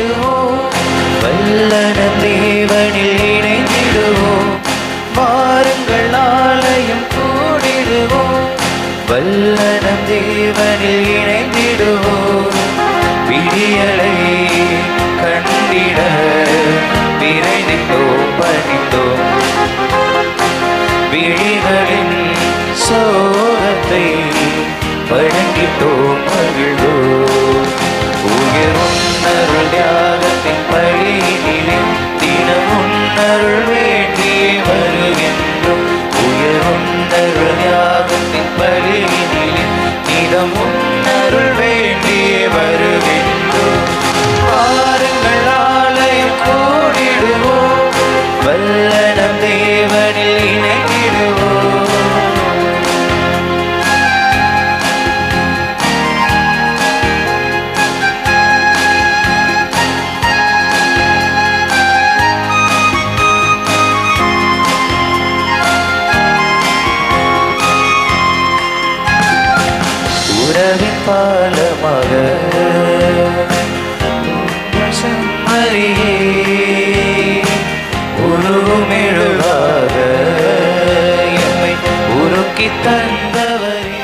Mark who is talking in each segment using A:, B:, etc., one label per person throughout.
A: கூடிடுவோம், வல்லன தேவனில் இணைந்திடுவோம். வாருங்கள் ஆலயம் கூடிடுவோம், வல்லனம் தேவனில் இணைந்திடுவோம். விடியலை கண்டிட விரைந்திட்டோம் பணிந்தோம், விழிகளின் சோகத்தை வழங்கிட்டோம் மகிழ்ந்தோம். உயிர் உன்னருள் தியாகத்தின் பழியினிலே தினம் உன்னருள் வேண்டியே வருகின்றோம். உயிர் உன்னருள் தியாகத்தின் பழியினிலே தினம் உன்னருள் வேண்டியே வருகின்றோம். பாருங்கள் ஆலயம் கூடிடுவோம், வல்லனம் தேவனில் இணைந்திடுவோம். உறவின் பாலமாக செம்மறியே உருவமெழுவாக எம்மை உருக்கி தந்தவரே.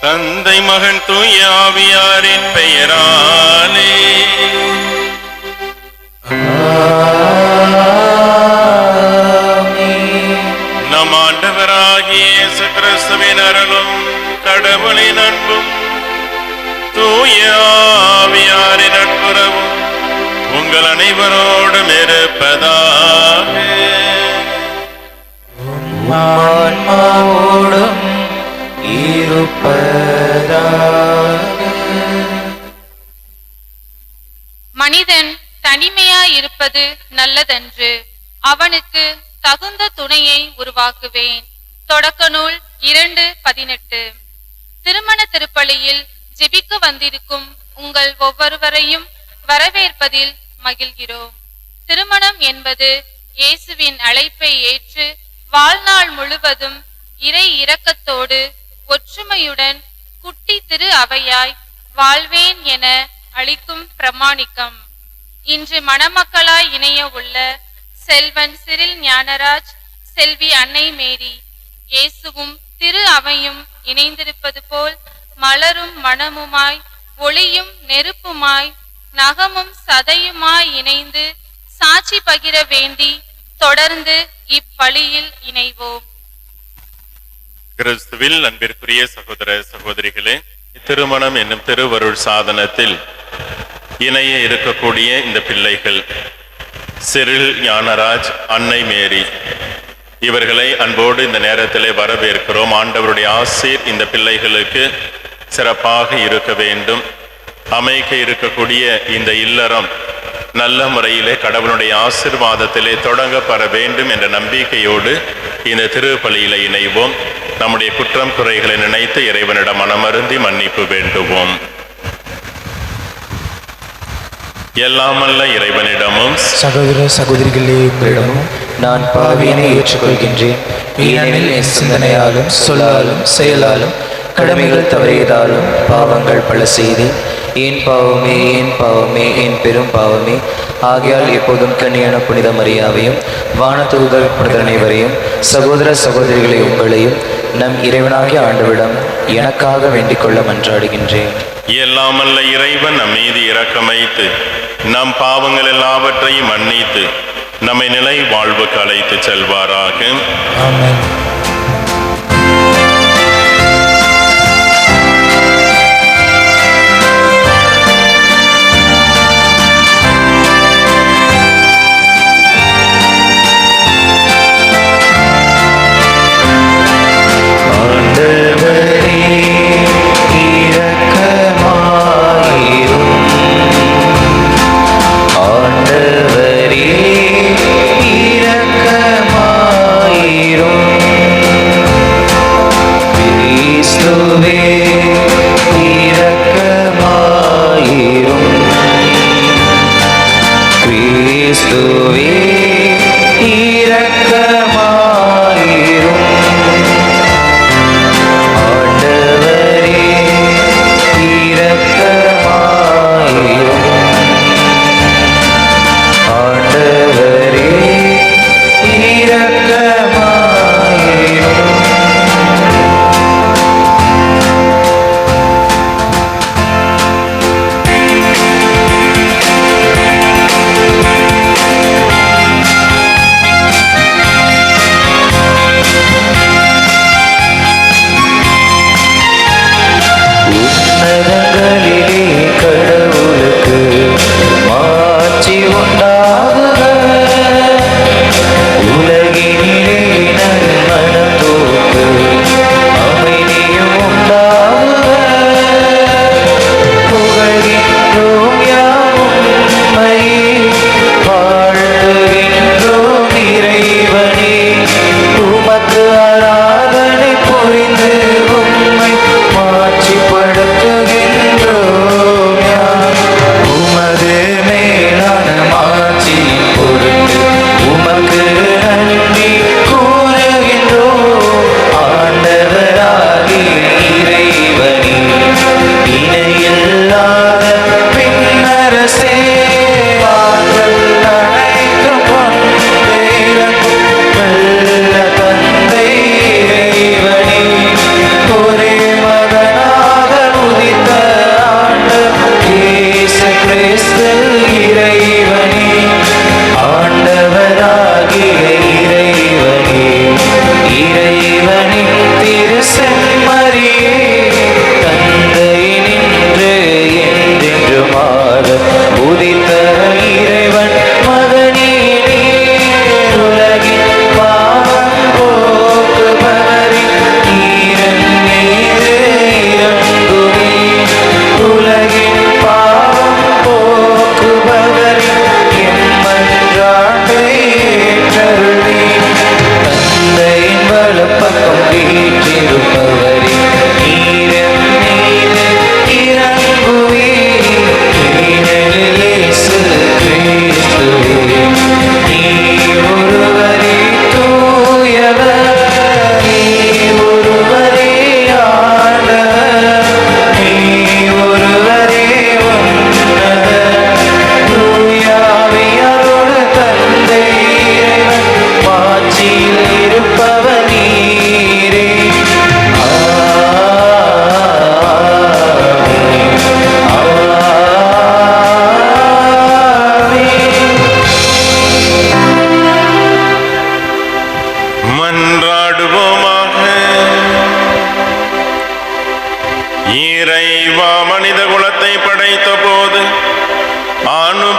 B: தந்தை மகன் தூய ஆவியாரின் பெயராலே நம் ஆண்டவராகிய இயேசு கிறிஸ்துவின் அருளும் கடவுளின் அன்பும் தூய ஆவியாரின் நட்புறவும் உங்கள் அனைவரோடும் இருப்பதாக.
A: ஆன்மாவோடும் இருப்பதாக.
C: மனிதன் தனிமையாயிருப்பது நல்லதன்று, அவனுக்கு தகுந்த துணையை உருவாக்குவேன். தொடக்க நூல் 2:18. திருமண திருப்பலியில் ஜெபிக்க வந்திருக்கும் உங்கள் ஒவ்வொருவரையும் வரவேற்பதில் மகிழ்கிறோம். திருமணம் என்பது இயேசுவின் அழைப்பை ஏற்று வாழ்நாள் முழுவதும் இறை இரக்கத்தோடு ஒற்றுமையுடன் குட்டி திரு அவையாய் வாழ்வேன் என அளிக்கும் பிரமாணிக்கம். இன்று மணமக்களாய் இணைய உள்ள செல்வன் சிறில் ஞானராஜ், செல்வி அன்னை மேரி, இயேசுவும் திரு அவையும் இணைந்திருப்பது போல் மலரும் மணமுமாய் ஒளியும் நெருப்புமாய் நகமும் சதையுமாய் இணைந்து சாட்சி பகிர வேண்டி தொடர்ந்து இப்பலியில் இணைவோம்.
B: கிறிஸ்துவில் அன்பிற்குரிய சகோதர சகோதரிகளே, திருமணம் என்னும் திருவருள் சாதனத்தில் இணைய இருக்கக்கூடிய இந்த பிள்ளைகள் சிறில் ஞானராஜ், அன்னை மேரி, இவர்களை அன்போடு இந்த நேரத்திலே வரவேற்கிறோம். ஆண்டவருடைய ஆசீர் இந்த பிள்ளைகளுக்கு சிறப்பாக இருக்க வேண்டும். அமைக்க இருக்கக்கூடிய இந்த இல்லறம் நல்ல முறையிலே கடவுளுடைய ஆசீர்வாதத்திலே தொடங்கப்பட வேண்டும் என்ற நம்பிக்கையோடு இந்த திருப்பலியில இணைவோம். நம்முடைய குற்றம் குறைகளை நினைத்து இறைவனிடம் மனமருந்தி மன்னிப்பு வேண்டுவோம். எல்லாமல்ல இறைவனிடமும்
A: சகோதர சகோதரிகளே, உங்களிடமும் நான் பாவியனை ஏற்றுக்கொள்கின்றேன். ஏனெனில் என் சிந்தனையாலும் சொல்லாலும் செயலாலும் கடமைகள் தவறியதாலும் பாவங்கள் பல செய்தேன். ஏன் பாவமே, ஏன் பாவமே, என் பெரும் பாவமே. ஆகையால் எப்போதும் கன்னியான புனித மரியாவையும் வானதூதர் புனிதனைவரையும் சகோதர சகோதரிகளை உங்களையும் நம் இறைவனாகிய ஆண்டவிடம் எனக்காக வேண்டிக் கொள்ள மன்றாடுகின்றேன்.
B: எல்லாமல்ல இறைவன் நம் மீது இரக்கமைத்து நம் பாவங்கள் எல்லாவற்றையும் மன்னித்து நம்மை நிலை வாழ்வுக்கு அழைத்து செல்வாராக.
A: ஆமென்.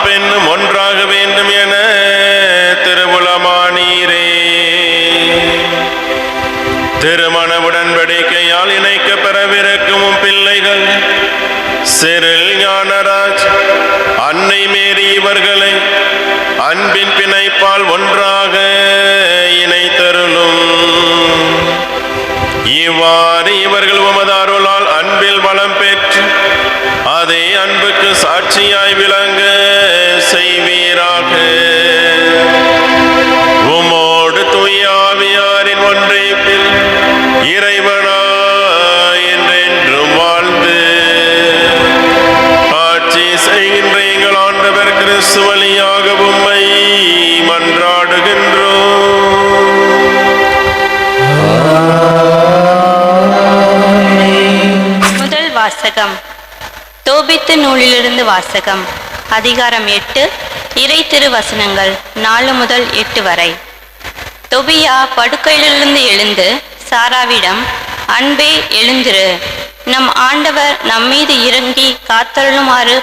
B: பெண்ணும் ஒன்றாக வேண்டும் என திருவுளமானீரே. திருமண உடன்படிக்கையால் இணைக்க பெறவிருக்கும் பிள்ளைகள் சிறில் ஞானராஜ், அன்னை மேரி இவர்களை அன்பின் பிணைப்பால் ஒன்றாக இணைத்தருளும். இவ்வாறு இவர்கள் உமது அருளால் அன்பில் வளம் பெற்று அதே அன்புக்கு சாட்சியாய் விளங்க செய்வீராக. உமோடு தூய ஆவியாரின் ஒன்றைப்பில் இறைவனாய் என்றென்றும் வாழ்ந்து ஆட்சி செய்கின்ற எங்கள் ஆண்டவர் கிறிஸ்து வழியாக உம்மை மன்றாடுகின்றோம்.
D: முதல் வாசகம். தோபித்து நூலிலிருந்து வாசகம். அதிகாரம் 8, இறை திருவசனங்கள் 4 முதல் 8 வரை. தொபியா படுக்கையிலிருந்து எழுந்து சாராவிடம், அன்பே எழுந்திரு, நம் ஆண்டவர் நம்மீது இறங்கி காத்தருளுமாறு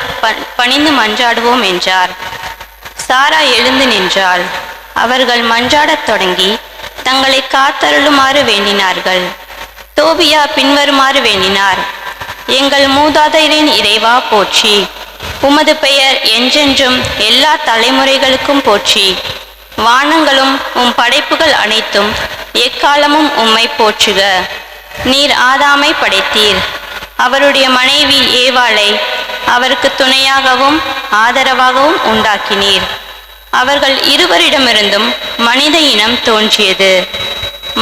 D: பணிந்து மன்றாடுவோம் என்றார். சாரா எழுந்து நின்றாள். அவர்கள் மன்றாடத் தொடங்கி தங்களை காத்தருளுமாறு வேண்டினார்கள். தோபியா பின்வருமாறு வேண்டினார்: எங்கள் மூதாதையரின் இறைவா போற்றி, உமது பெயர் என்றென்றும் எல்லா தலைமுறைகளுக்கும் போற்றி. வானங்களும் உம் படைப்புகள் அனைத்தும் எக்காலமும் உம்மை போற்றுக. நீர் ஆதாமை படைத்தீர், அவருடைய மனைவி ஏவாளை அவருக்கு துணையாகவும் ஆதரவாகவும் உண்டாக்கினீர். அவர்கள் இருவரிடமிருந்தும் மனித இனம் தோன்றியது.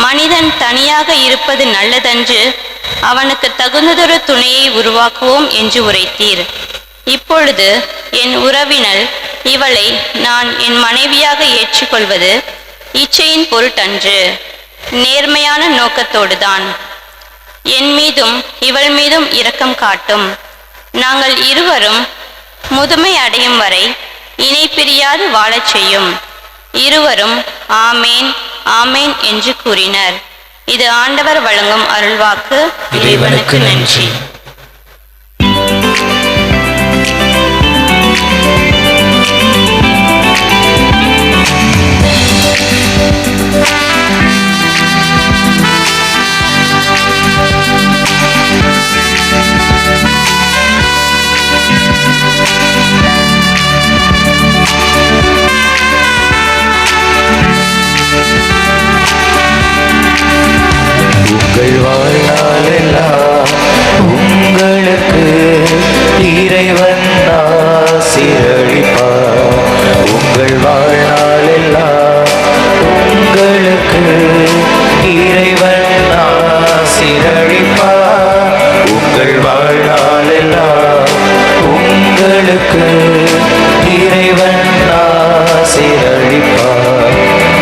D: மனிதன் தனியாக இருப்பது நல்லதன்று, அவனுக்கு தகுந்ததொரு துணையை உருவாக்குவோம் என்று உரைத்தீர். இப்பொழுது என் உறவினள் இவளை நான் என் மனைவியாக ஏற்றுக்கொள்வது இச்சையின் பொருட்டன்று, நேர்மையான நோக்கத்தோடுதான். என் மீதும் இவள் மீதும் இரக்கம் காட்டும். நாங்கள் இருவரும் முதுமை அடையும் வரை இணை பிரியாது வாழச் செய்யும். இருவரும் ஆமேன் ஆமேன் என்று கூறினர். இது ஆண்டவர் வழங்கும் அருள்வாக்கு. இறைவனுக்கு நன்றி.
A: உங்கள் வாழ்நாளெல்லாம் உங்களுக்கு இறைவன் ஆசீர்வதிப்பார். உங்கள் வாழ்நாளெல்லாம் உங்களுக்கு இறைவன் ஆசீர்வதிப்பார். உங்கள் வாழ்நாளெல்லாம் உங்களுக்கு இறைவன் ஆசீர்வதிப்பார்.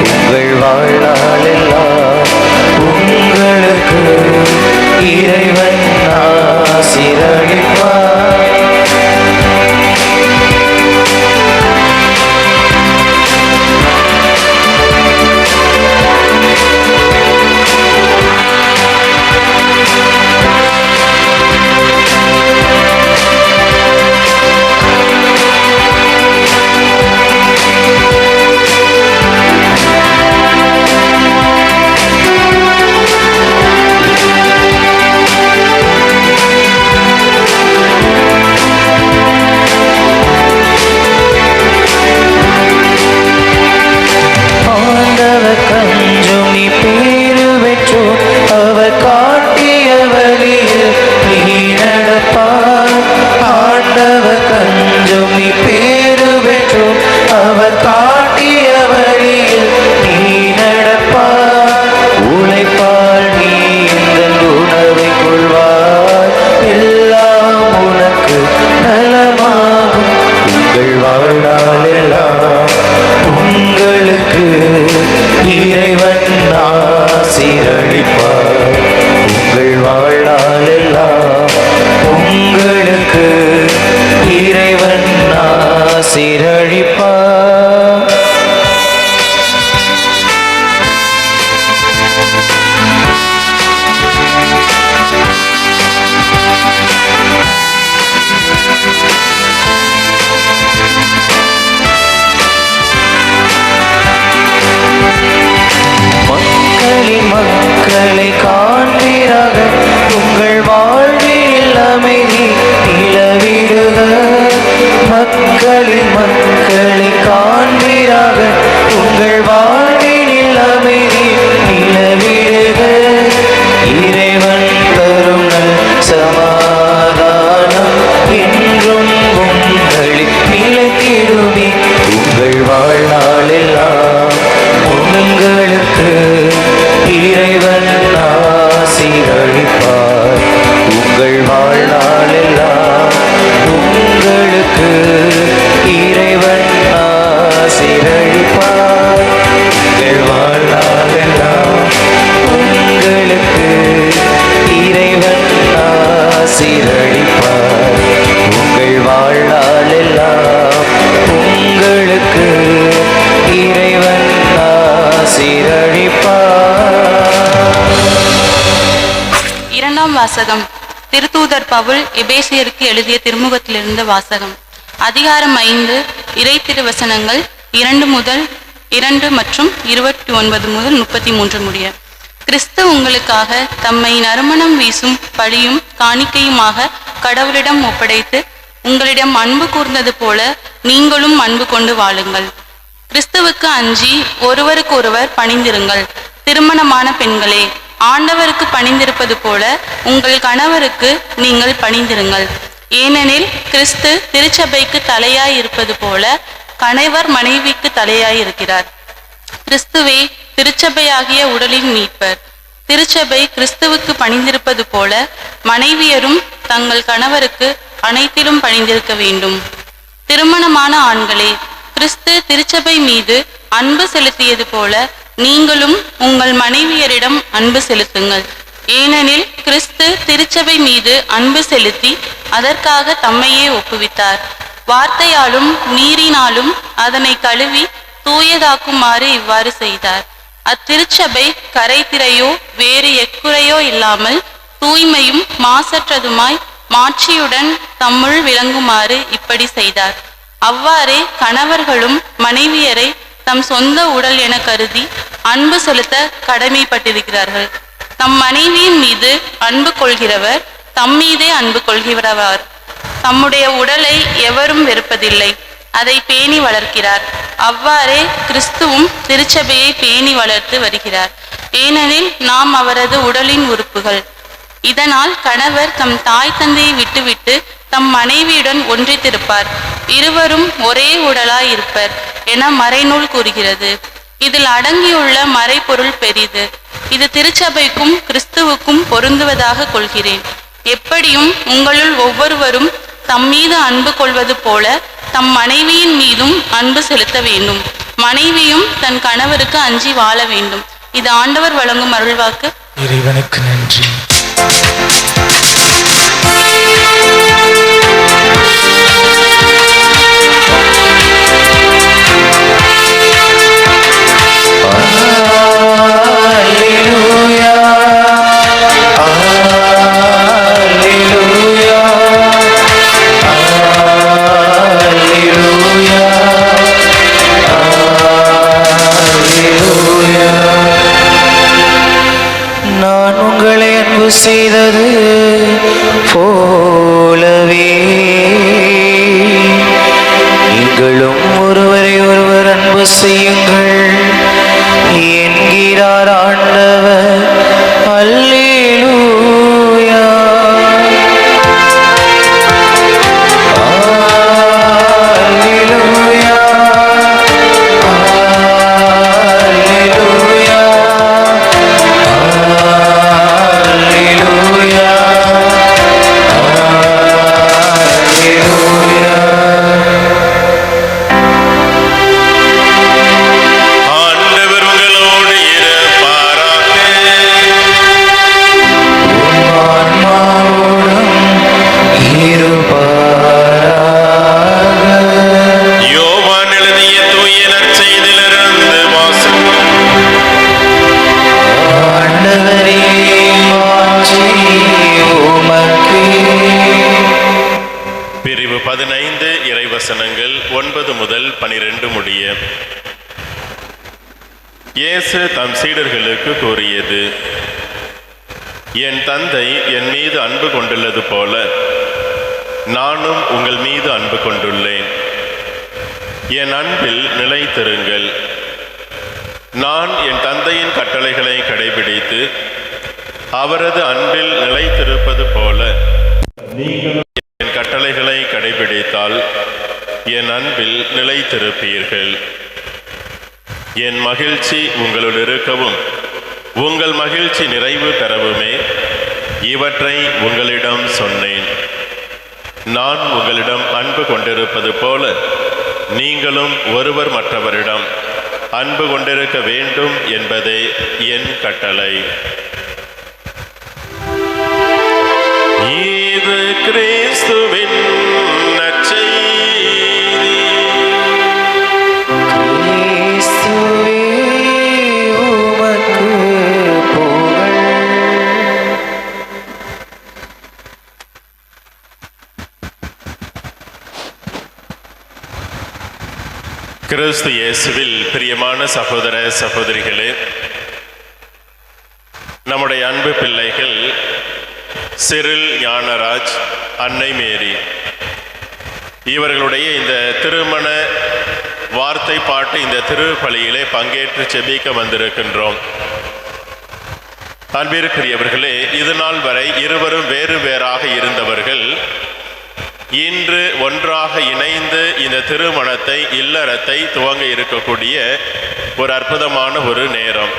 A: உங்கள் வாழ்நாளெல்லாம் உங்களுக்கு இறைவன் ஆசீர்வதிப்பார்.
E: வாசகம். திருத்தூதர் பவுல் எபேசியருக்கு எழுதிய திருமுகத்திலிருந்து வாசகம். அதிகாரம் 5 இறை திருவசனங்கள் 2 மற்றும் 29 முதல் 33 முடிய. கிறிஸ்து உங்களுக்காக தம்மை நறுமணம் வீசும் பலியும் காணிக்கையுமாக கடவுளிடம் ஒப்படைத்து உங்களிடம் அன்பு கூர்ந்தது போல நீங்களும் அன்பு கொண்டு வாழுங்கள். கிறிஸ்துவுக்கு அஞ்சி ஒருவருக்கொருவர் பணிந்திருங்கள். திருமணமான பெண்களே, ஆண்டவருக்கு பணிந்திருப்பது போல உங்கள் கணவருக்கு நீங்கள் பணிந்திருங்கள். ஏனெனில் கிறிஸ்து திருச்சபைக்கு தலையாய் இருப்பது போல கணவர் மனைவிக்கு தலையாய் இருக்கிறார். கிறிஸ்துவே திருச்சபையாகிய உடலின் மீட்பர். திருச்சபை கிறிஸ்துவுக்கு பணிந்திருப்பது போல மனைவியரும் தங்கள் கணவருக்கு அனைத்திலும் பணிந்திருக்க வேண்டும். திருமணமான ஆண்களே, கிறிஸ்து திருச்சபை மீது அன்பு செலுத்தியது போல நீங்களும் உங்கள் மனைவியரிடம் அன்பு செலுத்துங்கள். ஏனெனில் கிறிஸ்து திருச்சபை மீது அன்பு செலுத்தி அதற்காக தம்மையே ஒப்புவித்தார். வார்த்தையாலும் நீரினாலும் அதனை கழுவி தூயதாக்குமாறு இவ்வாறு செய்தார். அத்திருச்சபை கரைதிரையோ வேறு எக்குறையோ இல்லாமல் தூய்மையும் மாசற்றதுமாய் மாட்சியுடன் தம்முள் விளங்குமாறு இப்படி செய்தார். அவ்வாறே கணவர்களும் மனைவியரை தம் சொந்த உடல் என கருதி அன்பு செலுத்த கடமைப்பட்டிருக்கிறார்கள். தம் மனைவியின் மீது அன்பு கொள்கிறவர் தம்மீதே அன்பு கொள்கிறவர். தம்முடைய உடலை எவரும் வெறுப்பதில்லை, அதை பேணி வளர்க்கிறார். அவ்வாறே கிறிஸ்துவும் திருச்சபையை பேணி வளர்த்து வருகிறார். ஏனெனில் நாம் அவரது உடலின் உறுப்புகள். இதனால் கணவர் தம் தாய் தந்தையை விட்டுவிட்டு தம் மனைவியுடன் ஒன்றித்திருப்பார். இருவரும் ஒரே உடலாய் இருப்பர் என மறைநூல் கூறுகிறது. இதில் அடங்கியுள்ள மறைபொருள் பெரிது. இது திருச்சபைக்கும் கிறிஸ்துவுக்கும் பொருந்துவதாக கொள்கிறேன். எப்படியும் உங்களுள் ஒவ்வொருவரும் தம் மீது அன்பு கொள்வது போல தம் மனைவியின் மீதும் அன்பு செலுத்த வேண்டும். மனைவியும் தன் கணவருக்கு அஞ்சி வாழ வேண்டும். இது ஆண்டவர் வழங்கும் அருள்வாக்கு.
A: இறைவனுக்கு நன்றி. நான் உங்களை அன்பு செய்தது போலவே நீங்களும் ஒருவரை ஒருவர் அன்பு செய்யுங்கள் என்கிறார் ஆண்டவர். அல்லேலூயா. அல்லேலூயா. அல்லேலூயா.
B: ஆண்டவர் உங்களோடு இருப்பாராக. யோவான் எழுதிய தூய நற்செய்தியிலிருந்து வாசகம்.
A: ஆண்டவரே, மாட்சி உமக்கே.
B: பிரிவு 15 இறைவசனங்கள் 9 முதல் 12 முடிய. இயேசு தம் சீடர்களுக்கு கூறியது: என் தந்தை என் மீது அன்பு கொண்டுள்ளது போல நானும் உங்கள் மீது அன்பு கொண்டுள்ளேன். என் அன்பில் நிலைத்திருங்கள். நான் என் தந்தையின் கட்டளைகளை கடைபிடித்து அவரது அன்பில் நிலைத்திருப்பது போல நீங்களும் என் கட்டளைகளை கடைபிடித்தால் என் அன்பில் நிலைத்திருப்பீர்கள். என் மகிழ்ச்சி உங்களுள் இருக்கவும் உங்கள் மகிழ்ச்சி நிறைவு பெறவுமே இவற்றை உங்களிடம் சொன்னேன். நான் உங்களிடம் அன்பு கொண்டிருப்பது போல நீங்களும் ஒருவர் மற்றவரிடம் அன்பு கொண்டிருக்க வேண்டும் என்பதே என் கட்டளை. இது கிறிஸ்துவின் நற்செய்தி.
A: கிறிஸ்துவே, உமக்கு புகழ்.
B: கிறிஸ்து இயேசுவில் பிரியமான சகோதர சகோதரிகளே, நம்முடைய அன்பு பிள்ளைகள் சிறில் ஞானராஜ், அன்னை மேரி இவர்களுடைய இந்த திருமண வார்த்தை பாட்டு இந்த திருப்பலியிலே பங்கேற்று செபிக்க வந்திருக்கின்றோம். அன்பிற்குரியவர்களே, இது நாள் வரை இருவரும் வேறு வேறாக இருந்தவர்கள் இன்று ஒன்றாக இணைந்து இந்த திருமணத்தை இல்லறத்தை துவங்க இருக்கக்கூடிய ஒரு அற்புதமான ஒரு நேரம்.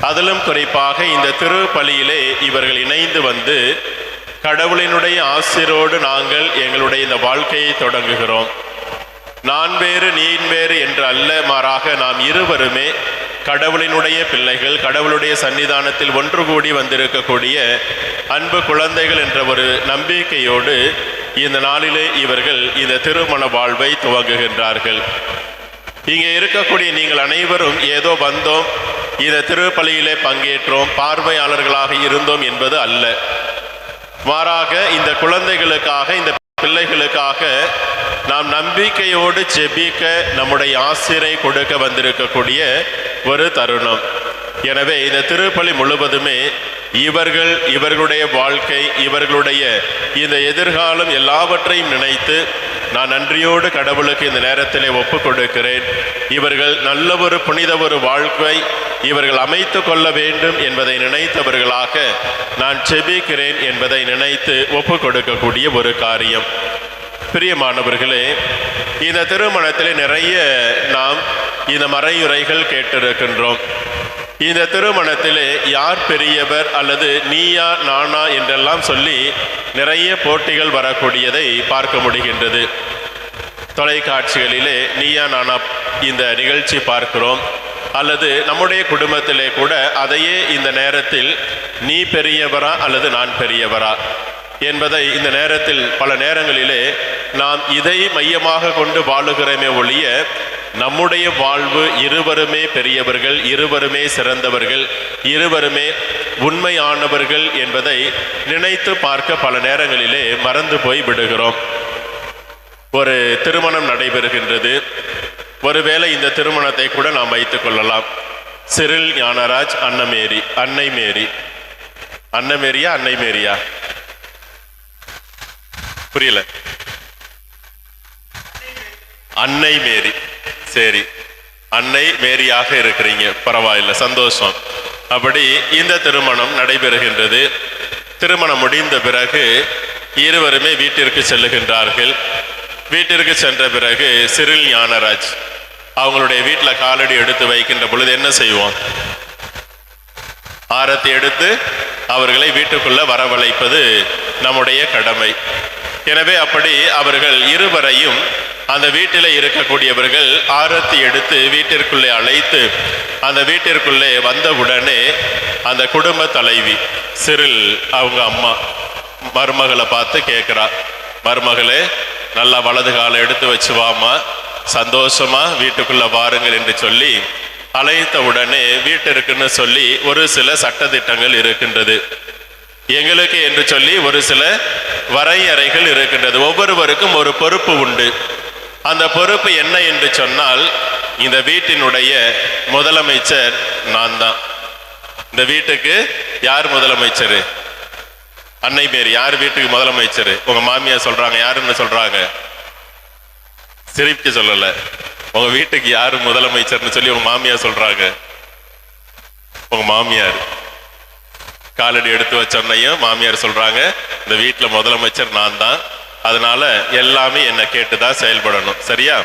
B: அதிலும் குறிப்பாக இந்த திருப்பலியிலே இவர்கள் இணைந்து வந்து கடவுளினுடைய ஆசிரோடு நாங்கள் எங்களுடைய இந்த வாழ்க்கையை தொடங்குகிறோம். நான் வேறு நீ வேறு என்று அல்ல, மாறாக நாம் இருவருமே கடவுளினுடைய பிள்ளைகள், கடவுளுடைய சன்னிதானத்தில் ஒன்று கூடி வந்திருக்கக்கூடிய அன்பு குழந்தைகள் என்ற ஒரு நம்பிக்கையோடு இந்த நாளிலே இவர்கள் இந்த திருமண வாழ்வை துவங்குகின்றார்கள். இங்கே இருக்கக்கூடிய நீங்கள் அனைவரும் ஏதோ வந்தோம், இந்த திருப்பலியிலே பங்கேற்றோம், பார்வையாளர்களாக இருந்தோம் என்பது அல்ல. மாறாக இந்த குழந்தைகளுக்காக, இந்த பிள்ளைகளுக்காக நாம் நம்பிக்கையோடு ஜெபிக்க நம்முடைய ஆசிரை கொடுக்க வந்திருக்கக்கூடிய ஒரு தருணம். எனவே இந்த திருப்பலி முழுவதுமே இவர்களுடைய வாழ்க்கை, இவர்களுடைய இந்த எதிர்காலம் எல்லாவற்றையும் நினைத்து நான் நன்றியோடு கடவுளுக்கு இந்த நேரத்திலே ஒப்பு கொடுக்கிறேன். இவர்கள் நல்ல ஒரு புனித ஒரு வாழ்க்கை இவர்கள் அமைத்து கொள்ள வேண்டும் என்பதை நினைத்தவர்களாக நான் செபிக்கிறேன் என்பதை நினைத்து ஒப்பு கொடுக்கக்கூடிய ஒரு காரியம். பிரியமானவர்களே, இந்த திருமணத்திலே நிறைய நாம் இந்த மறையுரைகள் கேட்டிருக்கின்றோம். இந்த திருமணத்திலே யார் பெரியவர் அல்லது நீயா நானா என்றெல்லாம் சொல்லி நிறைய போட்டிகள் வரக்கூடியதை பார்க்க முடிகின்றது. தொலைக்காட்சிகளிலே நீயா நானா இந்த நிகழ்ச்சி பார்க்கிறோம். அல்லது நம்முடைய குடும்பத்திலே கூட அதையே இந்த நேரத்தில் நீ பெரியவரா அல்லது நான் பெரியவரா என்பதை இந்த நேரத்தில் பல நேரங்களிலே நாம் இதை மையமாக கொண்டு வாழுகிறோமே ஒழிய நம்முடைய வாழ்வு இருவருமே பெரியவர்கள், இருவருமே சிறந்தவர்கள், இருவருமே உண்மையானவர்கள் என்பதை நினைத்து பார்க்க பல நேரங்களிலே மறந்து போய் விடுகிறோம். ஒரு திருமணம் நடைபெறுகின்றது. ஒருவேளை இந்த திருமணத்தை கூட நாம் வைத்துக் கொள்ளலாம். சிறில் ஞானராஜ், அன்னை மேரி. அன்னை மேரியா புரியல? அன்னை மேரி. சரி, அன்னை மேரியாக இருக்கிறீங்க, பரவாயில்லை, சந்தோஷம். அப்படி இந்த திருமணம் நடைபெறுகின்றது. திருமணம் முடிந்த பிறகு இருவருமே வீட்டிற்கு செல்லுகின்றார்கள். வீட்டிற்கு சென்ற பிறகு சிறில் ஞானராஜ் அவங்களுடைய வீட்டில் காலடி எடுத்து வைக்கின்ற பொழுது என்ன செய்வோம்? ஆரத்தி எடுத்து அவர்களை வீட்டுக்குள்ள வரவழைப்பது நம்முடைய கடமை. எனவே அப்படி அவர்கள் இருவரையும் அந்த வீட்டில் இருக்கக்கூடியவர்கள் ஆரத்தி எடுத்து வீட்டிற்குள்ளே அழைத்து அந்த வீட்டிற்குள்ளே வந்தவுடனே அந்த குடும்ப தலைவி சிறில் அவங்க அம்மா மருமகளை பார்த்து கேட்குறா, மருமகளே நல்லா வலது காலை எடுத்து வச்சு வாமா, சந்தோஷமா வீட்டுக்குள்ள வாருங்கள் என்று சொல்லி அழைத்த உடனே வீட்டிற்குன்னு சொல்லி ஒரு சில சட்டதிட்டங்கள் இருக்கின்றது. எங்களுக்கு என்று சொல்லி ஒரு சில வரையறைகள் இருக்கின்றது. ஒவ்வொருவருக்கும் ஒரு பொறுப்பு உண்டு. அந்த பொறுப்பு என்ன என்று சொன்னால், இந்த வீட்டினுடைய முதலமைச்சர் நான் தான். இந்த வீட்டுக்கு யார் முதலமைச்சர்? அன்னை மேரி. யார் வீட்டுக்கு முதலமைச்சர்? உங்க மாமியார் சொல்றாங்க. யாருன்னு சொல்றாங்க? சிரிக்க சொல்லல. உங்க வீட்டுக்கு யாரு முதலமைச்சர்னு சொல்லி உங்க மாமியார் சொல்றாங்க. உங்க மாமியார் காலடி எடுத்து வச்சோன்னையும் மாமியார் சொல்றாங்க, இந்த வீட்டில் முதலமைச்சர் நான் தான், அதனால எல்லாமே என்னை கேட்டுதான் செயல்படணும். சரியா?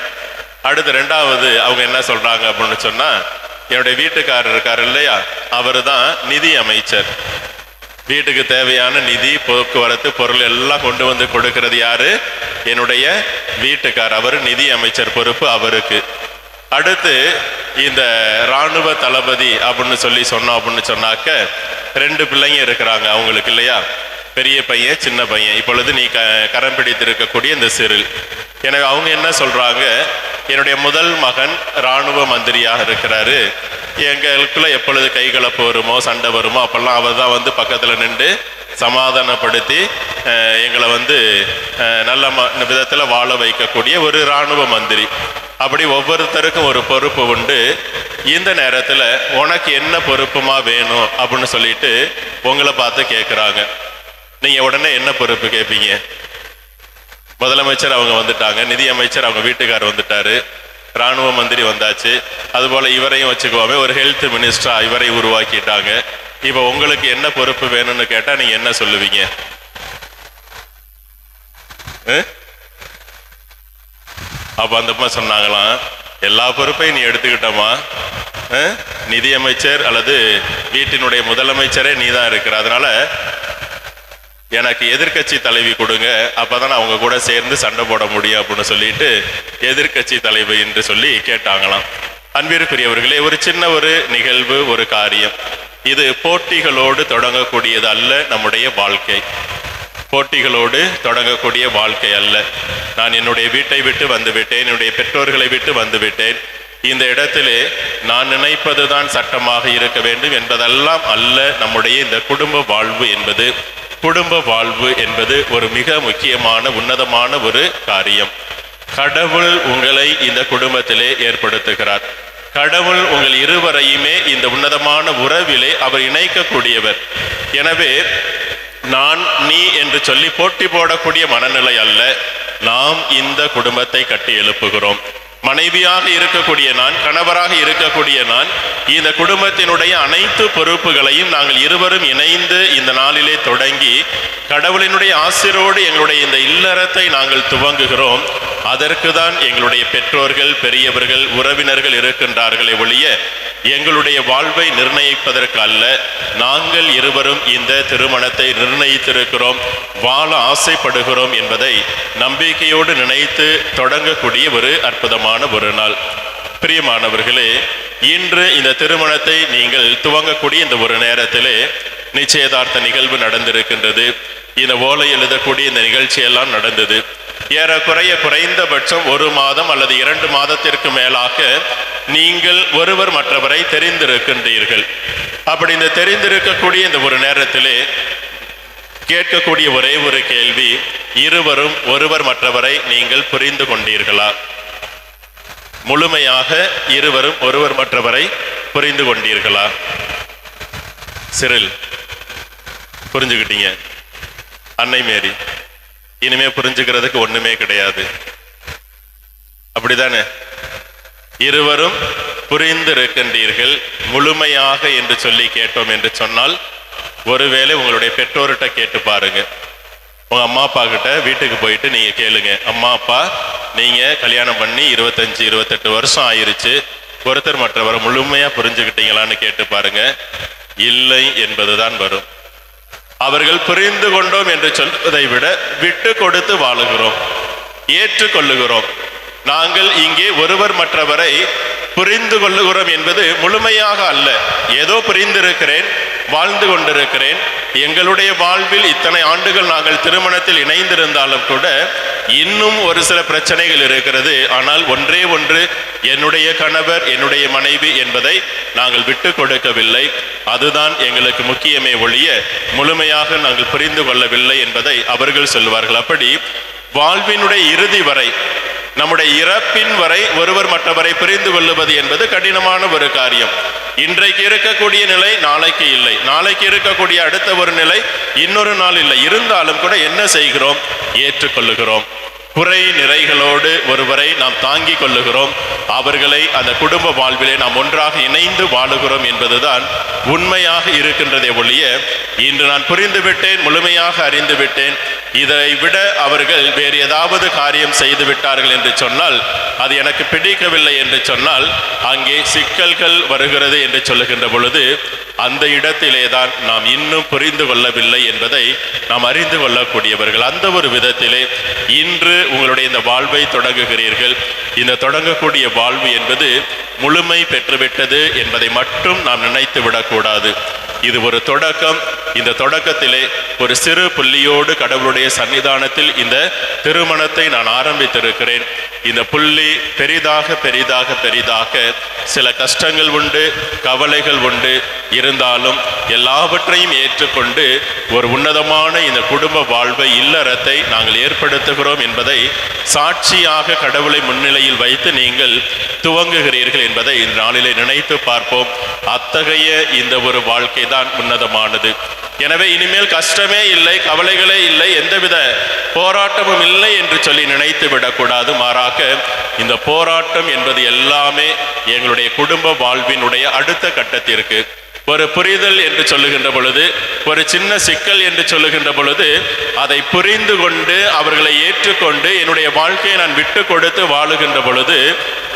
B: அடுத்து ரெண்டாவது அவங்க என்ன சொல்றாங்க அப்படின்னு சொன்னா, என்னுடைய வீட்டுக்காரர் இருக்காரு இல்லையா, அவரு தான் நிதி அமைச்சர். வீட்டுக்கு தேவையான நிதி, போக்குவரத்து, பொருள் எல்லாம் கொண்டு வந்து கொடுக்கிறது யாரு? என்னுடைய வீட்டுக்கார். அவரு நிதி அமைச்சர் பொறுப்பு அவருக்கு. அடுத்து இந்த இராணுவ தளபதி அப்படின்னு சொல்லி சொன்னோம் அப்படின்னு சொன்னாக்க, 2 பிள்ளைங்க இருக்கிறாங்க அவங்களுக்கு இல்லையா, பெரிய பையன் சின்ன பையன். இப்பொழுது நீ கரம் பிடித்திருக்கக்கூடிய இந்த சிறில். எனவே அவங்க என்ன சொல்றாங்க, என்னுடைய முதல் மகன் இராணுவ மந்திரியாக இருக்கிறாரு, எங்களுக்குள்ள எப்பொழுது கைகலப்பு வருமோ சண்டை வருமோ அப்பெல்லாம் அவர் தான் வந்து பக்கத்தில் நின்று சமாதானப்படுத்தி எங்களை வந்து நல்ல விதத்தில் வாழ வைக்கக்கூடிய ஒரு இராணுவ மந்திரி. அப்படி ஒவ்வொருத்தருக்கும் ஒரு பொறுப்பு உண்டு. இந்த நேரத்தில் உனக்கு என்ன பொறுப்புமா வேணும் அப்படின்னு சொல்லிட்டு உங்களை பார்த்து கேட்குறாங்க. நீங்கள் உடனே என்ன பொறுப்பு கேட்பீங்க? முதலமைச்சர் அவங்க வந்துட்டாங்க, நிதி அமைச்சர் அவங்க வீட்டுக்கார் வந்துட்டாரு, இராணுவ மந்திரி வந்தாச்சு, அதுபோல் இவரையும் வச்சுக்குவாமே, ஒரு ஹெல்த் மினிஸ்டரா இவரை உருவாக்கிட்டாங்க. இப்போ உங்களுக்கு என்ன பொறுப்பு வேணும்னு கேட்டால் நீங்கள் என்ன சொல்லுவீங்க? அப்போ அந்த அம்மா சொன்னாங்களாம், எல்லா பொறுப்பையும் நீ எடுத்துக்கிட்டோமா, நிதி அமைச்சர் அல்லது வீட்டினுடைய முதலமைச்சரே நீ தான் இருக்கிற, அதனால எனக்கு எதிர்கட்சி தலைவி கொடுங்க, அப்பதான் அவங்க கூட சேர்ந்து சண்டை போட முடியும் அப்படின்னு சொல்லிட்டு எதிர்கட்சி தலைவி என்று சொல்லி கேட்டாங்களாம். அன்பிற்குரியவர்களே, ஒரு சின்ன ஒரு நிகழ்வு, ஒரு காரியம், இது போட்டிகளோடு தொடங்கக்கூடியது அல்ல. நம்முடைய வாழ்க்கை போட்டிகளோடு தொடங்கக்கூடிய வாழ்க்கை அல்ல. நான் என்னுடைய வீட்டை விட்டு வந்து விட்டேன், என்னுடைய பெற்றோர்களை விட்டு வந்து விட்டேன், இந்த இடத்திலே நான் நினைப்பதுதான் சட்டமாக இருக்க வேண்டும் என்பதெல்லாம் அல்ல. நம்முடைய இந்த குடும்ப வாழ்வு என்பது ஒரு மிக முக்கியமான உன்னதமான ஒரு காரியம். கடவுள் உங்களை இந்த குடும்பத்திலே ஏற்படுத்துகிறார். கடவுள் உங்கள் இருவரையுமே இந்த உன்னதமான உறவிலே அவர் இணைக்கக்கூடியவர். எனவே நான் நீ என்று சொல்லி போட்டி போடக்கூடிய மனநிலை அல்ல. நாம் இந்த குடும்பத்தை கட்டி எழுப்புகிறோம். மனைவியாக இருக்கக்கூடிய நான், கணவராக இருக்கக்கூடிய நான், இந்த குடும்பத்தினுடைய அனைத்து பொறுப்புகளையும் நாங்கள் இருவரும் இணைந்து இந்த நாளிலே தொடங்கி கடவுளினுடைய ஆசீரோடு எங்களுடைய இந்த இல்லறத்தை நாங்கள் துவங்குகிறோம். அதற்கு தான் எங்களுடைய பெற்றோர்கள், பெரியவர்கள், உறவினர்கள் இருக்கின்றார்களே ஒழிய எங்களுடைய வாழ்வை நிர்ணயிப்பதற்கு அல்ல. நாங்கள் இருவரும் இந்த திருமணத்தை நிர்ணயித்திருக்கிறோம், வாழ ஆசைப்படுகிறோம் என்பதை நம்பிக்கையோடு நினைத்து தொடங்கக்கூடிய ஒரு அற்புதமான ஒரு நாள். பிரியமானவர்களே, இன்று இந்த திருமணத்தை நீங்கள் துவங்கக்கூடிய இந்த ஒரு நேரத்திலே நிச்சயதார்த்த நிகழ்வு நடந்திருக்கின்றது. இந்த ஓலை எழுதக்கூடிய இந்த நிகழ்ச்சியெல்லாம் நடந்தது. ஏறக்குறைய குறைந்தபட்சம் 1 மாதம் அல்லது 2 மாதத்திற்கு மேலாக நீங்கள் ஒருவர் மற்றவரை தெரிந்திருக்கின்றீர்கள். அப்படி இந்த தெரிந்திருக்கக்கூடிய இந்த ஒரு நேரத்திலே கேட்கக்கூடிய ஒரே ஒரு கேள்வி, இருவரும் ஒருவர் மற்றவரை நீங்கள் புரிந்து கொண்டீர்களா? முழுமையாக இருவரும் ஒருவர் மற்றவரை புரிந்து கொண்டீர்களா? சிறில் புரிஞ்சுக்கிட்டீங்க? அன்னை மேரி இனிமே புரிஞ்சுக்கிறதுக்கு ஒண்ணுமே கிடையாது, அப்படிதானே? இருவரும் புரிந்திருக்கின்றீர்கள் முழுமையாக என்று சொல்லி கேட்டோம் என்று சொன்னால், ஒருவேளை உங்களுடைய பெற்றோர்கிட்ட கேட்டு பாருங்க. உங்க அம்மா அப்பா கிட்ட வீட்டுக்கு போயிட்டு நீங்க கேளுங்க, அம்மா அப்பா நீங்க கல்யாணம் பண்ணி 25-28 வருஷம் ஆயிருச்சு, ஒருத்தர் மற்றவரை முழுமையா புரிஞ்சுக்கிட்டீங்களான்னு கேட்டு பாருங்க. இல்லை என்பதுதான் வரும். அவர்கள் புரிந்து கொண்டோம் என்று சொல்வதை விட விட்டு கொடுத்து வாழுகிறோம், ஏற்றுக்கொள்ளுகிறோம். நாங்கள் இங்கே ஒருவர் மற்றவரை புரிந்து கொள்ளுகிறோம் என்பது முழுமையாக அல்ல. ஏதோ புரிந்திருக்கிறேன், வாழ்ந்து கொண்டிருக்கிறேன். எங்களுடைய வாழ்வில் இத்தனை ஆண்டுகள் நாங்கள் திருமணத்தில் இணைந்திருந்தாலும் கூட இன்னும் ஒரு சில பிரச்சனைகள் இருக்கிறது. ஆனால் ஒன்றே ஒன்று, என்னுடைய கணவர், என்னுடைய மனைவி என்பதை நாங்கள் விட்டு கொடுக்கவில்லை. அதுதான் எங்களுக்கு முக்கியமே ஒழிய முழுமையாக நாங்கள் புரிந்து கொள்ளவில்லை என்பதை அவர்கள் சொல்வார்கள். அப்படி வாழ்வினுடைய இறுதி வரை, நம்முடைய இறப்பின் வரை ஒருவர் மற்றவரை புரிந்து கொள்ளுவது என்பது கடினமான ஒரு காரியம். இன்றைக்கு இருக்கக்கூடிய நிலை நாளைக்கு இல்லை, நாளைக்கு இருக்கக்கூடிய அடுத்த ஒரு நிலை இன்னொரு நாள் இல்லை. இருந்தாலும் கூட என்ன செய்கிறோம்? ஏற்றுக்கொள்ளுகிறோம். குறை நிறைகளோடு ஒருவரை நாம் தாங்கிக் கொள்ளுகிறோம். அவர்களை அந்த குடும்ப வாழ்விலே நாம் ஒன்றாக இணைந்து வாழுகிறோம் என்பதுதான் உண்மையாக இருக்கின்றதே ஒழிய, இன்று நான் புரிந்து விட்டேன், முழுமையாக அறிந்து விட்டேன், இதை விட அவர்கள் வேறு ஏதாவது காரியம் செய்து விட்டார்கள் என்று சொன்னால், அது எனக்கு பிடிக்கவில்லை என்று சொன்னால், அங்கே சிக்கல்கள் வருகிறது என்று சொல்லுகின்ற பொழுது அந்த இடத்திலே தான் நாம் இன்னும் புரிந்து கொள்ளவில்லை என்பதை நாம் அறிந்து கொள்ளக்கூடியவர்கள். அந்த ஒரு விதத்திலே இன்று உங்களுடைய இந்த வாழ்வை தொடங்குகிறீர்கள். இந்த தொடங்கக்கூடிய வாழ்வு என்பது முழுமை பெற்றுவிட்டது என்பதை மட்டும் நாம் நினைத்து விடக்கூடாது. இது ஒரு தொடக்கம். இந்த தொடக்கத்திலே ஒரு சிறு புள்ளியோடு கடவுளுடைய சன்னிதானத்தில் இந்த திருமணத்தை நான் ஆரம்பித்திருக்கிறேன். இந்த புள்ளி பெரிதாக பெரிதாக பெரிதாக சில கஷ்டங்கள் உண்டு, கவலைகள் உண்டு. இருந்தாலும் எல்லாவற்றையும் ஏற்றுக்கொண்டு ஒரு உன்னதமான இந்த குடும்ப வாழ்வை, இல்லறத்தை நாங்கள் ஏற்படுத்துகிறோம் என்பதை சாட்சியாக கடவுளை முன்னிலையில் வைத்து நீங்கள் துவங்குகிறீர்கள் என்பதை இந்த நாளிலே நினைத்து பார்ப்போம். அத்தகைய இந்த ஒரு வாழ்க்கை தான் உன்னதமானது. எனவே இனிமேல் கஷ்டமே இல்லை, கவலைகளே இல்லை, எந்தவித போராட்டமும் இல்லை என்று சொல்லி நினைத்து விடக்கூடாது. மாறாக இந்த போராட்டம் என்பது எல்லாமே எங்களுடைய குடும்ப வாழ்வினுடைய அடுத்த கட்டத்திற்கு ஒரு புரிதல் என்று சொல்லுகின்ற பொழுது, ஒரு சின்ன சிக்கல் என்று சொல்லுகின்ற பொழுது, அதை புரிந்து கொண்டு அவர்களை ஏற்றுக்கொண்டு என்னுடைய வாழ்க்கையை நான் விட்டு கொடுத்து வாழுகின்ற பொழுது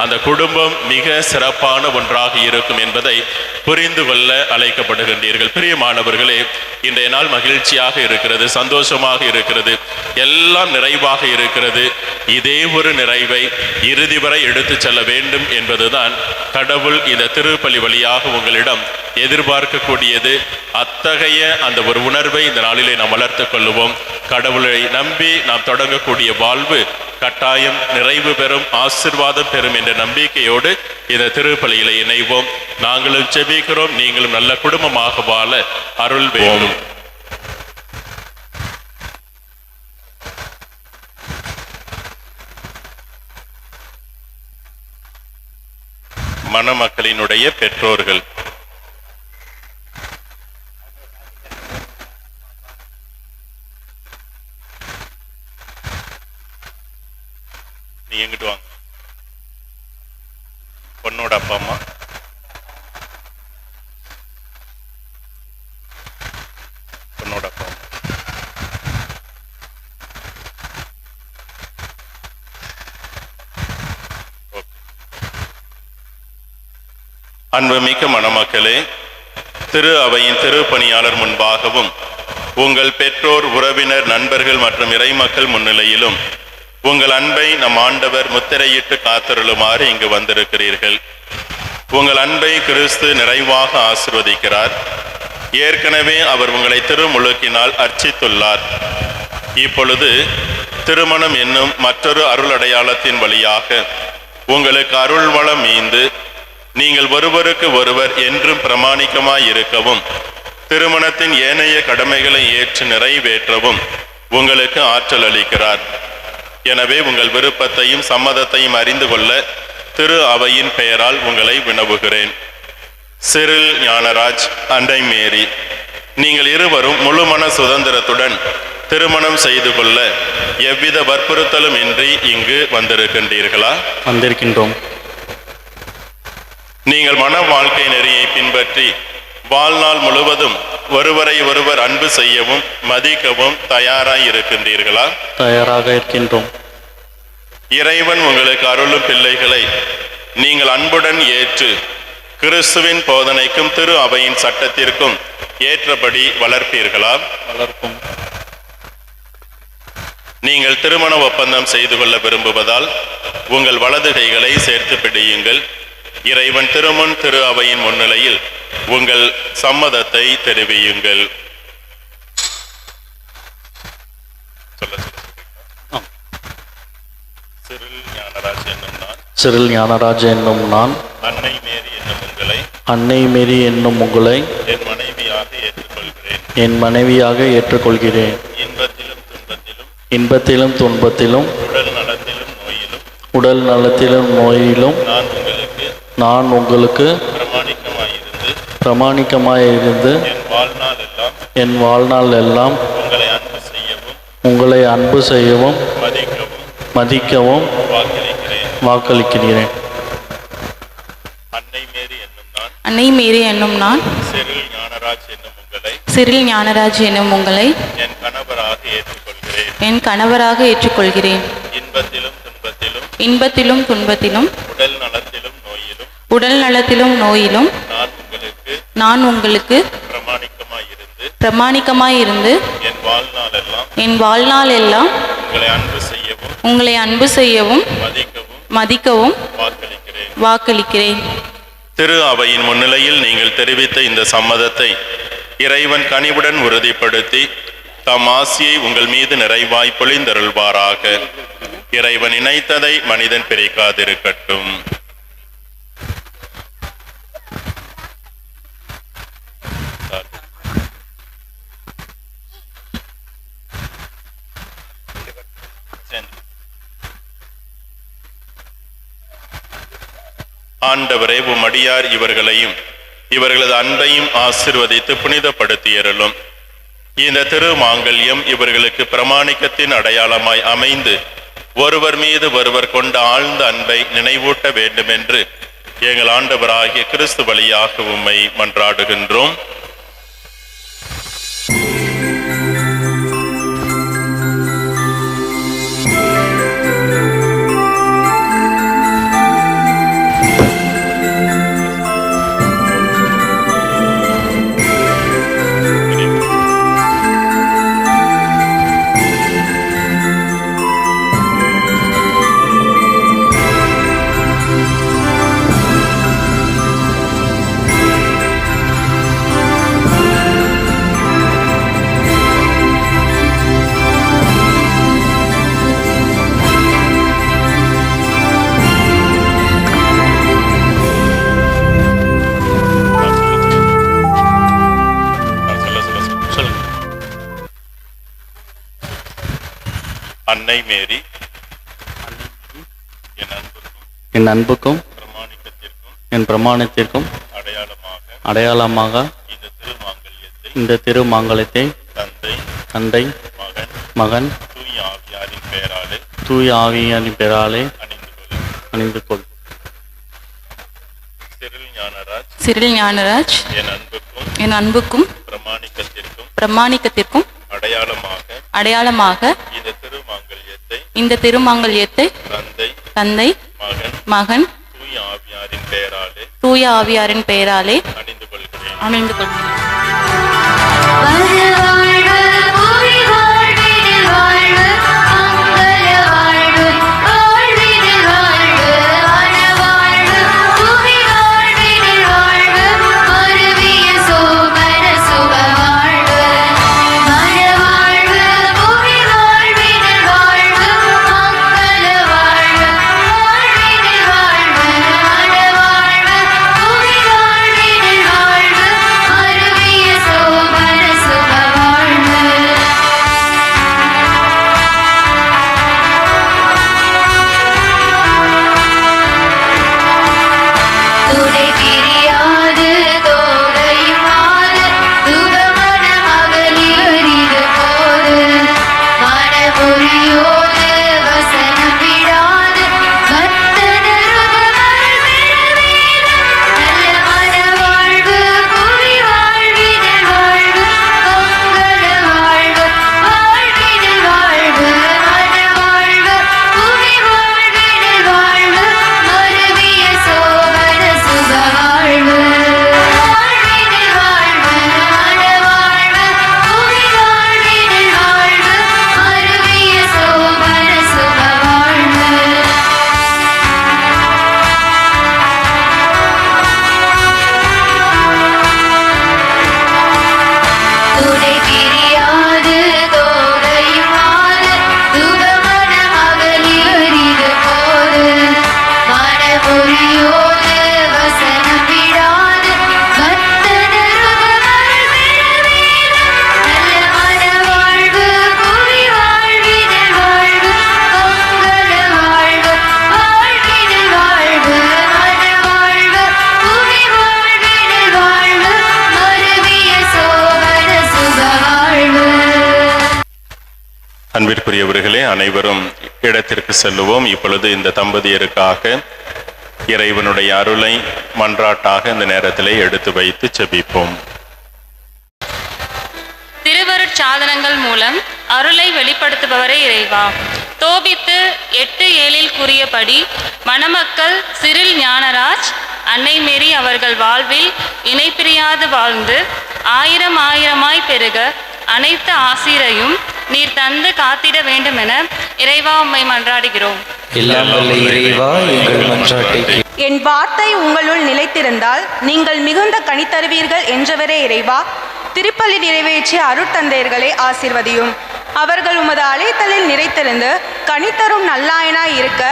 B: அந்த குடும்பம் மிக சிறப்பான ஒன்றாக இருக்கும் என்பதை புரிந்து கொள்ள அழைக்கப்படுகின்றீர்கள். பிரியமானவர்களே, இன்றைய நாள் மகிழ்ச்சியாக இருக்கிறது, சந்தோஷமாக இருக்கிறது, எல்லாம் நிறைவாக இருக்கிறது. இதே ஒரு நிறைவை இறுதி வரை எடுத்து செல்ல வேண்டும் என்பதுதான் கடவுள் இந்த திருப்பலி வழியாக உங்களிடம் எதிர்பார்க்கக்கூடியது. அத்தகைய அந்த ஒரு உணர்வை இந்த நாளிலே நாம் வளர்த்து கொள்ளுவோம். கடவுளை நம்பி நாம் தொடங்கக்கூடிய வாழ்வு கட்டாயம் நிறைவு பெறும், ஆசீர்வாதம் பெறும் என்ற நம்பிக்கையோடு இந்த திருப்பலியிலே இணைவோம். நாங்களும் ஜெபிக்கிறோம், நீங்களும் நல்ல குடும்பமாக வாழ அருள் வேண்டும். மணமக்களினுடைய பெற்றோர்கள் நீ எங்கிட்டு வாங்க. பொண்ணோட அப்பா அம்மா, பொண்ணோட அப்பா அம்மா. அன்புமிக்க மணமக்களே, திரு அவையின் திருப்பணியாளர் முன்பாகவும் உங்கள் பெற்றோர், உறவினர், நண்பர்கள் மற்றும் இறைமக்கள் முன்னிலையிலும் உங்கள் அன்பை நம் ஆண்டவர் முத்திரையிட்டு காத்தருளுமாறு இங்கு வந்திருக்கிறீர்கள். உங்கள் அன்பை கிறிஸ்து நிறைவாக ஆசீர்வதிக்கிறார். ஏற்கனவே அவர் உங்களை திருமுழுக்கினால் அர்ச்சித்துள்ளார். இப்பொழுது திருமணம் என்னும் மற்றொரு அருள் அடையாளத்தின் வழியாக உங்களுக்கு அருள் வளம் மீந்து நீங்கள் ஒருவருக்கு ஒருவர் என்றும் பிரமாணிக்கமாய் இருக்கவும், திருமணத்தின் ஏனைய கடமைகளை ஏற்று நிறைவேற்றவும் உங்களுக்கு ஆற்றல் அளிக்கிறார். எனவே உங்கள் விருப்பத்தையும் சம்மதத்தையும் அறிந்து கொள்ள திரு அவையின் பெயரால் உங்களை வினவுகிறேன். சிறில் ஞானராஜ், அன்னை மேரி, நீங்கள் இருவரும் முழுமன சுதந்திரத்துடன் திருமணம் செய்து கொள்ள எவ்வித வற்புறுத்தலும் இன்றி இங்கு வந்திருக்கின்றீர்களா?
F: வந்திருக்கின்றோம்.
B: நீங்கள் மன வாழ்க்கை நெறியை பின்பற்றி வாழ்நாள் முழுவதும் ஒருவரை ஒருவர் அன்பு செய்யவும் மதிக்கவும் தயாராய் இருக்கின்றீர்களா?
F: தயாராக இருக்கின்றோம்.
B: இறைவன் உங்களுக்கு அருளும் பிள்ளைகளை நீங்கள் அன்புடன் ஏற்று கிறிஸ்துவின் போதனைக்கும் திரு அவையின் சட்டத்திற்கும் ஏற்றபடி வளர்ப்பீர்களா?
F: வளர்ப்போம்.
B: நீங்கள் திருமண ஒப்பந்தம் செய்து கொள்ள விரும்புவதால் உங்கள் வலது கைகளை சேர்த்து பிடியுங்கள். இறைவன் திருமுன் திரு அவையின் முன்னிலையில் உங்கள் சம்மதத்தை தெரிவியுங்கள்.
F: சிறில் ஞானராஜ் என்னும் நான்,
B: அன்னை மேரி என்னும் உங்களை,
F: அன்னை மேரி என்னும் உங்களை
B: என் மனைவியாக ஏற்றுக்கொள்கிறேன்.
F: என் மனைவியாக ஏற்றுக்கொள்கிறேன்.
B: இன்பத்திலும் துன்பத்திலும்,
F: இன்பத்திலும் துன்பத்திலும்,
B: உடல் நலத்திலும் நோயிலும்,
F: உடல் நலத்திலும் நோயிலும்
B: நான் உங்களுக்கு
F: பிரமாணிக்கமாயிருந்து என் வாழ்நாள் எல்லாம் உங்களை அன்பு செய்யவும் மதிக்கவும் வாக்களிக்கிறேன்.
E: அன்னை மேரி என்னும் நான், சிறில் ஞானராஜ் என்னும் உங்களை என் கணவராக ஏற்றுக்கொள்கிறேன். இன்பத்திலும் துன்பத்திலும், உடல் நலத்திலும் நோயிலும் நான் உங்களுக்கு பிரமாணிக்கமாயிருந்து என் வாழ்நாள் எல்லாம் உங்களை அன்பு செய்யவும் மதிக்கவும் வாக்களிக்கிறேன்.
B: திரு அவையின் முன்னிலையில் நீங்கள் தெரிவித்த இந்த சம்மதத்தை இறைவன் கனிவுடன் உறுதிப்படுத்தி தம் ஆசியை உங்கள் மீது நிறைவாய் பொழிந்தருள்வாராக. இறைவன் இணைத்ததை மனிதன் பிரிக்காதிருக்கட்டும். ஆண்டவரே, உம் அடியார் இவர்களையும் இவர்களது அன்பையும் ஆசீர்வதித்து புனிதப்படுத்தியருளும். இந்த திருமாங்கல்யம் இவர்களுக்கு பிரமாணிக்கத்தின் அடையாளமாய் அமைந்து ஒருவர் மீது ஒருவர் கொண்ட ஆழ்ந்த அன்பை நினைவூட்ட வேண்டுமென்று எங்கள் ஆண்டவராகிய கிறிஸ்து வழியாக உம்மை மன்றாடுகின்றோம். அன்னை மேரி
F: என் அன்புக்கும் என் பிரமாணத்திற்கும் அடையாளமாக இந்த திருமாங்கல்யத்தை தந்தை மகன் தூய ஆவியாரின் பெயராலே அணிந்து கொள்.
E: சிறில் ஞானராஜ் என் அன்புக்கும் பிரமாணிக்கத்திற்கும் அடையாளமாக இந்த திருமாங்கல்யத்தை தந்தை மகன் தூய ஆவியாரின் பெயராலே அணிந்து கொள்கிறேன்.
B: அன்பிற்குரியவர்களே, அனைவரும் இடத்திற்கு செல்லுவோம். இப்பொழுது இந்த தம்பதியருக்காக இறைவனுடைய அருளை மன்றாட்டாக இந்த நேரத்திலே எடுத்து வைத்து செபிப்போம்.
C: திருவருட்சாதனங்கள் மூலம் அருளை வெளிப்படுத்துபவரே இறைவா, தோபித்து 8:7 கூறியபடி மணமக்கள் சிறில் ஞானராஜ் அன்னை மேரி அவர்கள் வாழ்வில் இணைப்பிரியாது வாழ்ந்து ஆயிரமாய் பெருக அனைத்து ஆசிரையும் நீர் தந்து காத்திட வேண்டும் என இறைவா உம்மை மன்றாடுகிறோம்.
A: எல்லாம் வல்ல இறைவா, எங்கள் மன்றாட்டை
G: என் வார்த்தை உங்களுள் நிலைத்திருந்தால் நீங்கள் மிகுந்த கனி தருவீர்கள் என்றவரே இறைவா, திருப்பலி நிறைவேற்றிய அருட்தந்தையர்களை ஆசீர்வதியும். அவர்கள் உமது அழைத்தலில் நிறைத்திருந்து கனித்தரும் நல்லாயனாய் இருக்க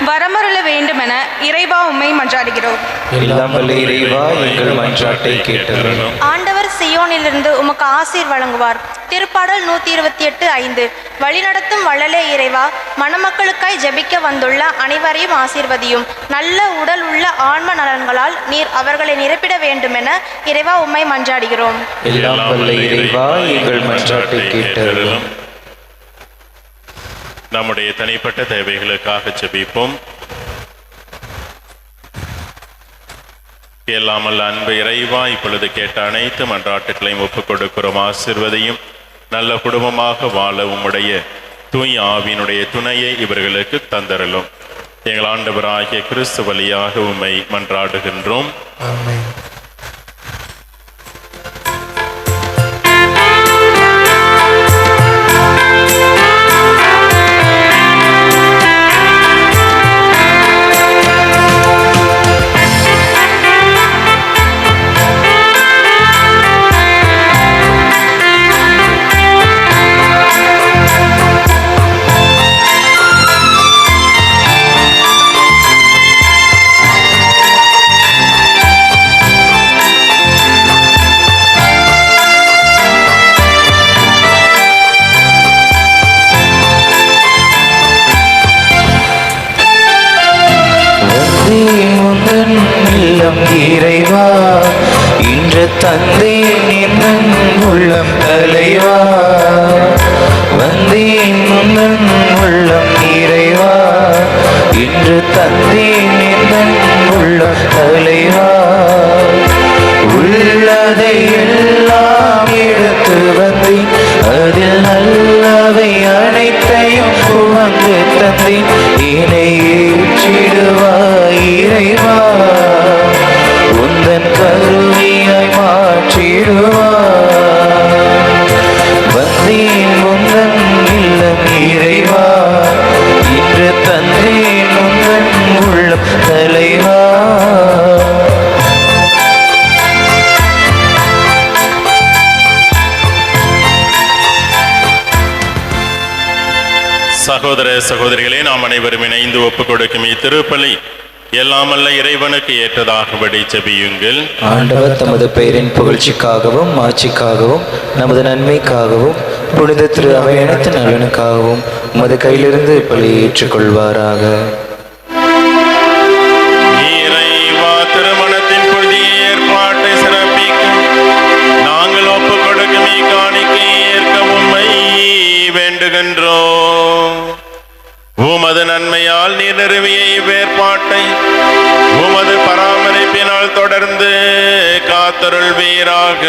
G: வரமருள வேண்டுமென இறைவா உம்மை மன்றாடுகிறோம்.
A: எல்லாம் வல்ல இறைவா, எங்கள் மன்றாட்டை கேட்டருளும்.
D: ஆண்டவர் சியோனிலிருந்து உமக்கு ஆசீர் வழங்குவார். திருப்பாடல் 128:5. வழிநடத்தும் வள்ளலே இறைவா, மணமக்களுக்காய் ஜெபிக்க வந்துள்ள அனைவரையும் ஆசீர்வதியும். நல்ல உடல் உள்ள ஆன்ம நலன்களால் நீர் அவர்களை நிரப்பிட வேண்டுமென இறைவா உம்மை மன்றாடுகிறோம்.
A: எல்லாம் வல்ல இறைவா, எங்கள் மன்றாட்டை கேட்டருளும்.
B: நம்முடைய தனிப்பட்ட தேவைகளுக்காக ஜெபிப்போம். எல்லாமல் அன்பு இறைவா, இப்பொழுது கேட்ட அனைத்து மன்றாட்டுகளையும் ஒப்புக் கொடுக்கிறோம். ஆசீர்வதியும். நல்ல குடும்பமாக வாழ உம்முடைய தூய் ஆவியினுடைய துணையை இவர்களுக்கு தந்தரலும். எங்கள் ஆண்டவராகிய கிறிஸ்து வழியாக உம்மை மன்றாடுகின்றோம்.
A: ஆமென். இறைவா, இன்று தந்தேன் என் உள்ளம் தலைவா, வந்தேன் உந்தன் உள்ளம் இறைவா, இன்று தந்தேன் என் உள்ளம் தலைவா, உள்ளதை எல்லாம் எடுத்து வந்தேன், அதில் நல்லவை அனைத்தையும் சுமந்து தந்தேன், என்னை ஏற்றிடுவாய் இறைவா, உந்தன் கருவியாய் மாற்றிடுவாய், வந்தேன் உந்தன் இல்லம் இறைவா, இன்று தந்தேன் உந்தன் உள்ளம் தலைவா.
B: சகோதர சகோதரிகளே, நாம் அனைவரும் இணைந்து ஒப்புக் கொடுக்கும் இத்திருப்பலி எல்லாமல்ல இறைவனுக்கு ஏற்றதாகபடி ஜெபியுங்கள்.
A: ஆண்டவர் தமது பெயரின் புகழ்ச்சிக்காகவும் ஆட்சிக்காகவும் நமது நன்மைக்காகவும் புனித திரு அவை அனைத்து நலனுக்காகவும் உமது கையிலிருந்து இப்பலி ஏற்றுக்கொள்வாராக.
B: இறைவா, திருமணத்தின் புதிய ஏற்பாட்டை சிறப்பிக்கும் நாங்கள் ஒப்புக் கொடுக்கும் காணிக்கை ஏற்க உம்மை வேண்டுகின்றோம். உமது நன்மையால் நீர் நிறுவிய இவ்வேற்பாட்டை உமது பராமரிப்பினால் தொடர்ந்து காத்தருள்வீராக.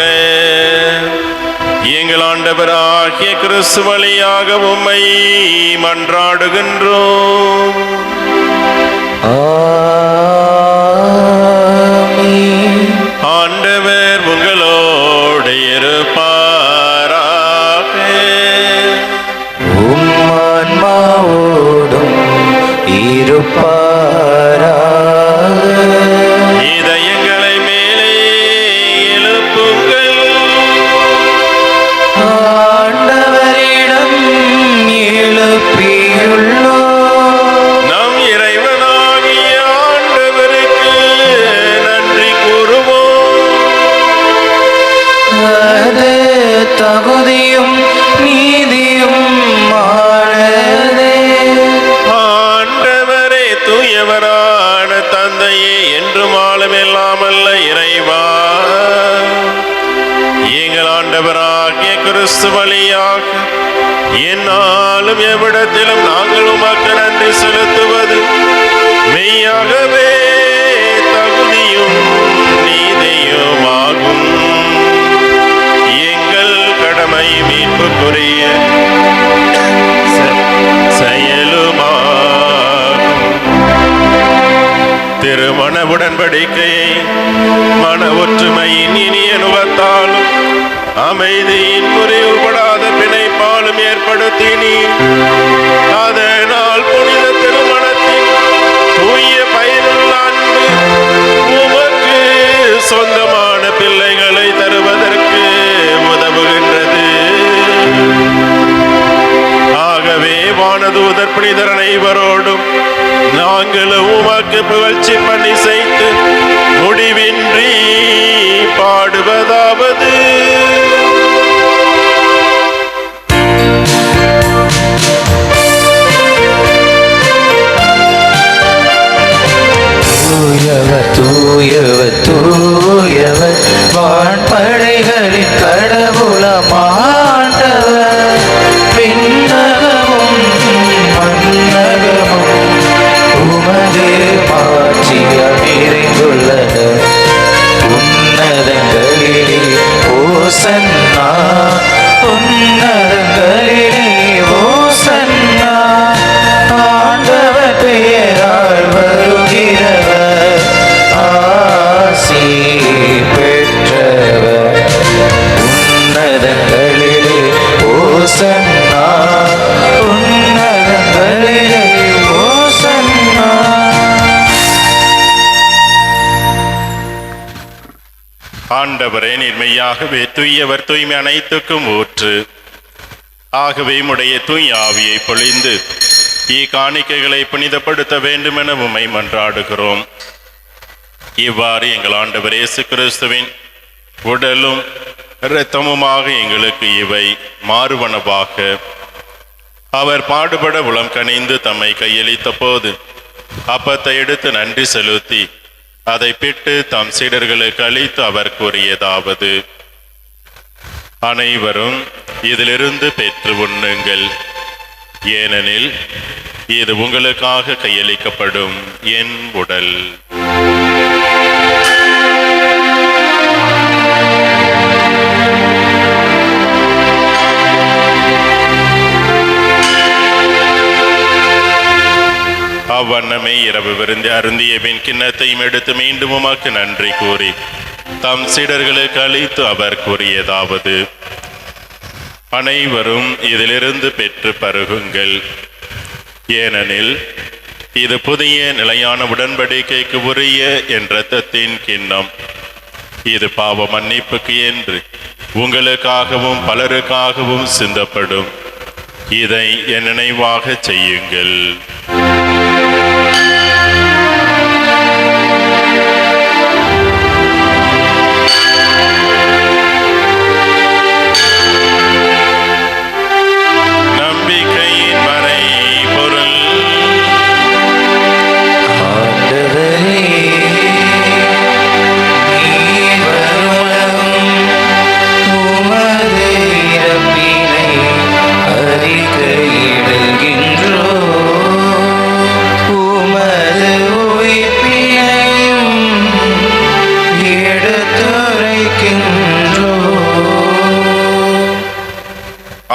B: எங்கள் ஆண்டவராகிய கிறிஸ்து வழியாக உம்மை மன்றாடுகின்றோம்.
A: ஆமென்.
B: ஆண்டவர் உங்களோடு இருப்பாராக.
A: உம் ஆன்மாவோடும் இருப்பாராக.
B: இதயங்களை மேலே எழுப்புங்கள்.
A: ஆண்டவரிடம் எழுப்பியுள்ளோம்.
B: நம் இறைவனாகிய ஆண்டவருக்கு நன்றி கூறுவோம்.
A: அது தகுதியும் நீதியும் ஆனதே.
B: ஆண்டவரே, தூயவரான தந்தையே, என்றும் ஆளுமெல்லாமல்ல இறைவா, எங்கள் ஆண்டவராகிய கிறிஸ்து வழியாக என்னாலும் எவ்விடத்திலும் நாங்கள் உமக்கு நன்றி செலுத்துவது மெய்யாகவே தகுதியும் நீதியுமாகும். எங்கள் கடமை மீட்புக்குரிய செயலுமாகும். திருமண உடன்படிக்கையை மன ஒற்றுமையின் இனிய நுகத்தாலும் அமைதியின் முறிவுபடாத பிணைப்பாலும் ஏற்படுத்தினீர். அதனால் புனித திருமணத்தின் தூய பயனுள்ள அன்பு உமக்கு சொந்தமான பிள்ளைகளை தருவதற்கு புனிதர் அனைவரோடும் நாங்களும் உமக்கு புகழ்ச்சி பண்ணி செய்து முடிவின்றி பாடுவதாவது:
A: தூயவர் தூயவர் தூயவர் வான்படைகளின் கடவுளமாண்டவர், விண்ணகமும் மண்ணகமும் உமது மாட்சியால் நிறைந்துள்ளன. உன்னதங்களிலே ஓசன்னா, உன்னதங்களிலே ஓசன்னா. ஆண்டவர் பெயரால் வருகிறவர் ஆசி பெற்றவர். உன்னதங்களிலே ஓசன்னா, உன்னதங்களிலே ஓசன்னா.
B: ஆண்டவரே, நீர்மையாகவே தூயவர், தூய்மை அனைத்துக்கும் ஊற்று. ஆகவே உம்முடைய தூய் ஆவியை பொழிந்து காணிக்கைகளை புனிதப்படுத்த வேண்டுமென உம்மை மன்றாடுகிறோம். இவ்வாறு எங்கள் ஆண்டவர் இயேசு கிறிஸ்துவின் உடலும் இரத்தமுமாக எங்களுக்கு இவை மாறுவனவாக. அவர் பாடுபட உளம் கனிந்து தம்மை கையளித்த போது அப்பத்தை எடுத்து நன்றி செலுத்தி அதை பிட்டு தம் சீடர்களுக்கு அளித்து அவர் கூறியதாவது: அனைவரும் இதிலிருந்து பெற்று உண்ணுங்கள், ஏனெனில் இது உங்களுக்காக கையளிக்கப்படும் என் உடல். அவ்வண்ணமே இரவு விருந்து அருந்திய பின் கிண்ணத்தையும் எடுத்து மீண்டும் உமக்கு நன்றி கூறி தம் சீடர்களுக்கு அளித்து அவர் கூறியதாவது: அனைவரும் இதிலிருந்து பெற்று பருகுங்கள், ஏனெனில் இது புதிய நிலையான உடன்படிக்கைக்கு உரிய என் இரத்தத்தின் கிண்ணம். இது பாவ மன்னிப்புக்கு என்று உங்களுக்காகவும் பலருக்காகவும் சிந்தப்படும். இதை என் நினைவாக செய்யுங்கள். நம்பிக்கையின் மறை பொருள்.
A: ஆண்டவரே, நீர் வருமளவும் உமது இறப்பினை அறிக்கையிடுகின்றோம், உமது உயிர்ப்பினையும் எடுத்துரைக்கின்றோம்.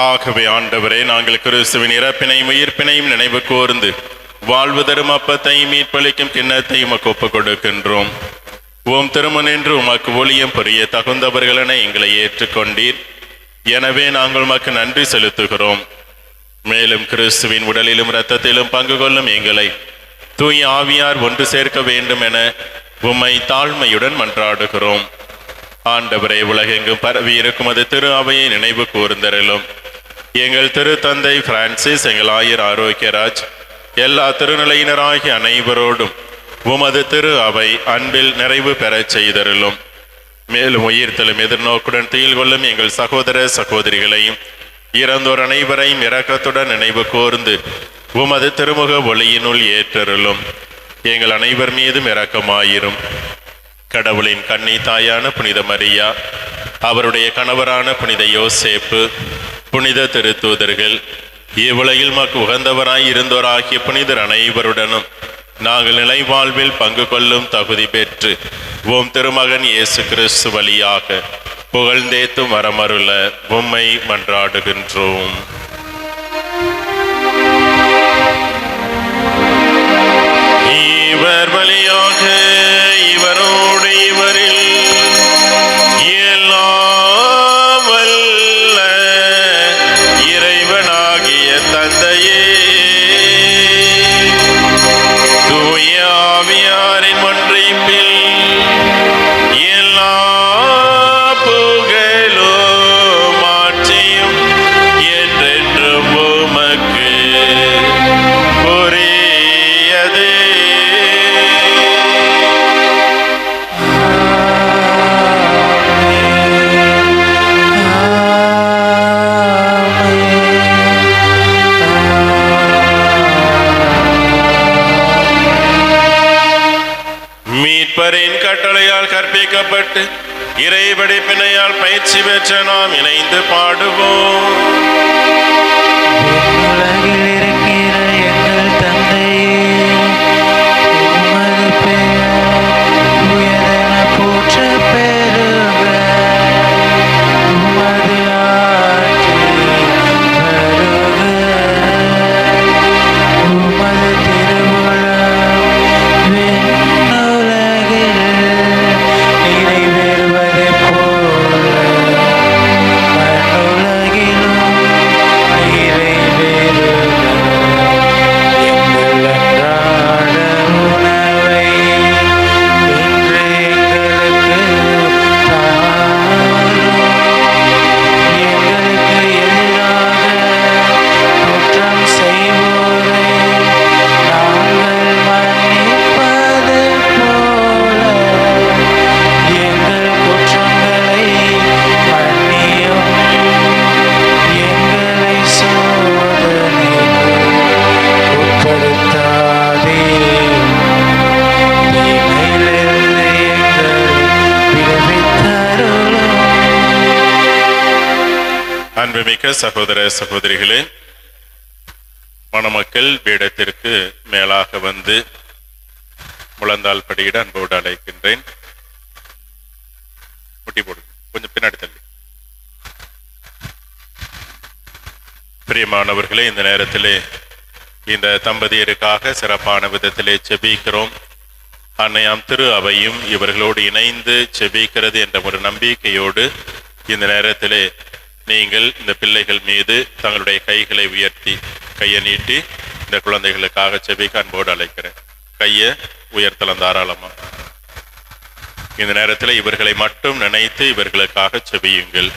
B: ஆகவே ஆண்டவரே, நாங்கள் கிறிஸ்துவின் இறப்பினையும் உயிர்ப்பினையும் நினைவு கூர்ந்து வாழ்வு தரும் அப்பத்தையும் மீட்பளிக்கும் கிண்ணத்தையும் உமக்கு ஒப்புக் கொடுக்கின்றோம். உம் திருமணின்று உமக்கு ஊழியம் புரிய தகுந்தவர்களென எங்களை ஏற்றுக்கொண்டீர். எனவே நாங்கள் உமக்கு நன்றி செலுத்துகிறோம். மேலும் கிறிஸ்துவின் உடலிலும் இரத்தத்திலும் பங்கு கொள்ளும் எங்களை தூய் ஆவியார் ஒன்று சேர்க்க வேண்டும் என உம்மை தாழ்மையுடன் மன்றாடுகிறோம். ஆண்டவரே, உலகெங்கும் பரவி இருக்கும் அது திரு அவையை நினைவு கூர்ந்தருளும். எங்கள் திரு தந்தை பிரான்சிஸ், எங்கள் ஆயர் ஆரோக்கியராஜ், எல்லா திருநிலையினராகிய அனைவரோடும் உமது திரு அவை அன்பில் நிறைவு பெறச் செய்தருளும். மேலும் உயிர்த்தலும் எதிர்நோக்குடன் துயில் கொள்ளும் எங்கள் சகோதர சகோதரிகளையும் இறந்தோர் அனைவரையும் இரக்கத்துடன் நினைவு கூர்ந்து உமது திருமுக ஒளியினுள் ஏற்றருளும். எங்கள் அனைவர் மீதும் இரக்கமாயிரும். கடவுளின் கன்னி தாயான புனித மரியா, அவருடைய கணவரான புனித யோசேப்பு, புனித திருத்தூதர்கள், இவ்வுலகில் மக்கு உகந்தவராய் இருந்தோராகிய புனிதர் அனைவருடனும் நாங்கள் நிலைவாழ்வில் பங்கு கொள்ளும் தகுதி பெற்று உம் திருமகன் இயேசு கிறிஸ்து வழியாக புகழ்ந்தேத்தும் வரமருள உம்மை மன்றாடுகின்றோம். இவர் வழியாக இவரோடு இவரில் எல்லாம் வல்ல இறைவனாகிய தந்தையே, தூய ஆவியாரின் ஒன்றிப்பில் எல்லா புகழும் ஆட்சியும் என்றென்றும் உமக்கு மீட்பரின் கட்டளையால் கற்பிக்கப்பட்டு இறை படிப்பினையால் பயிற்சி பெற்ற நாம் இணைந்து பாடுவோம்.
A: உலகில் இருக்கிற எங்கள் தந்தையே, உமது பெயர் உயரென போற்றப் பெறுக. உமது ஆட்சி வருக. உமது திருவுளம் விண்ணுலகில் நிறைவேறுவதைப் போல மண்ணுலகிலும் நிறைவேறுக. எங்கள் அன்றாட உணவை இன்று எங்களுக்கு தாரும். எங்களுக்கு எதிராக குற்றம் செய்வோரை நாங்கள் மன்னிப்பது போல எங்கள் குற்றங்களை மன்னியும். எங்களை சோதனைக்கு உட்படுத்தாதேயும். தீமையிலிருந்து எங்களை விடுவித்தருளும்.
B: அன்புமிக்க சகோதர சகோதரிகளே, மணமக்கள் பீடத்திற்கு மேலாக வந்து முழந்தால் படியிட அன்போடு அழைக்கின்றேன். முட்டி போடுங்க, கொஞ்சம் பின்னாடி தள்ளி. பிரியமானவர்களே, இந்த நேரத்திலே இந்த தம்பதியருக்காக சிறப்பான விதத்திலே செபிக்கிறோம். அன்னையாம் திரு அவையும் இவர்களோடு இணைந்து செபிக்கிறது என்ற ஒரு நம்பிக்கையோடு இந்த நேரத்திலே நீங்கள் இந்த பிள்ளைகள் மீது தங்களுடைய கைகளை உயர்த்தி கையை நீட்டி இந்த குழந்தைகளுக்காக செபிக்க அன்போடு அழைக்கிறேன். கையை உயர்த்தலாம் தாராளமா. இந்த நேரத்தில் இவர்களை மட்டும் நினைத்து இவர்களுக்காக செபியுங்கள்.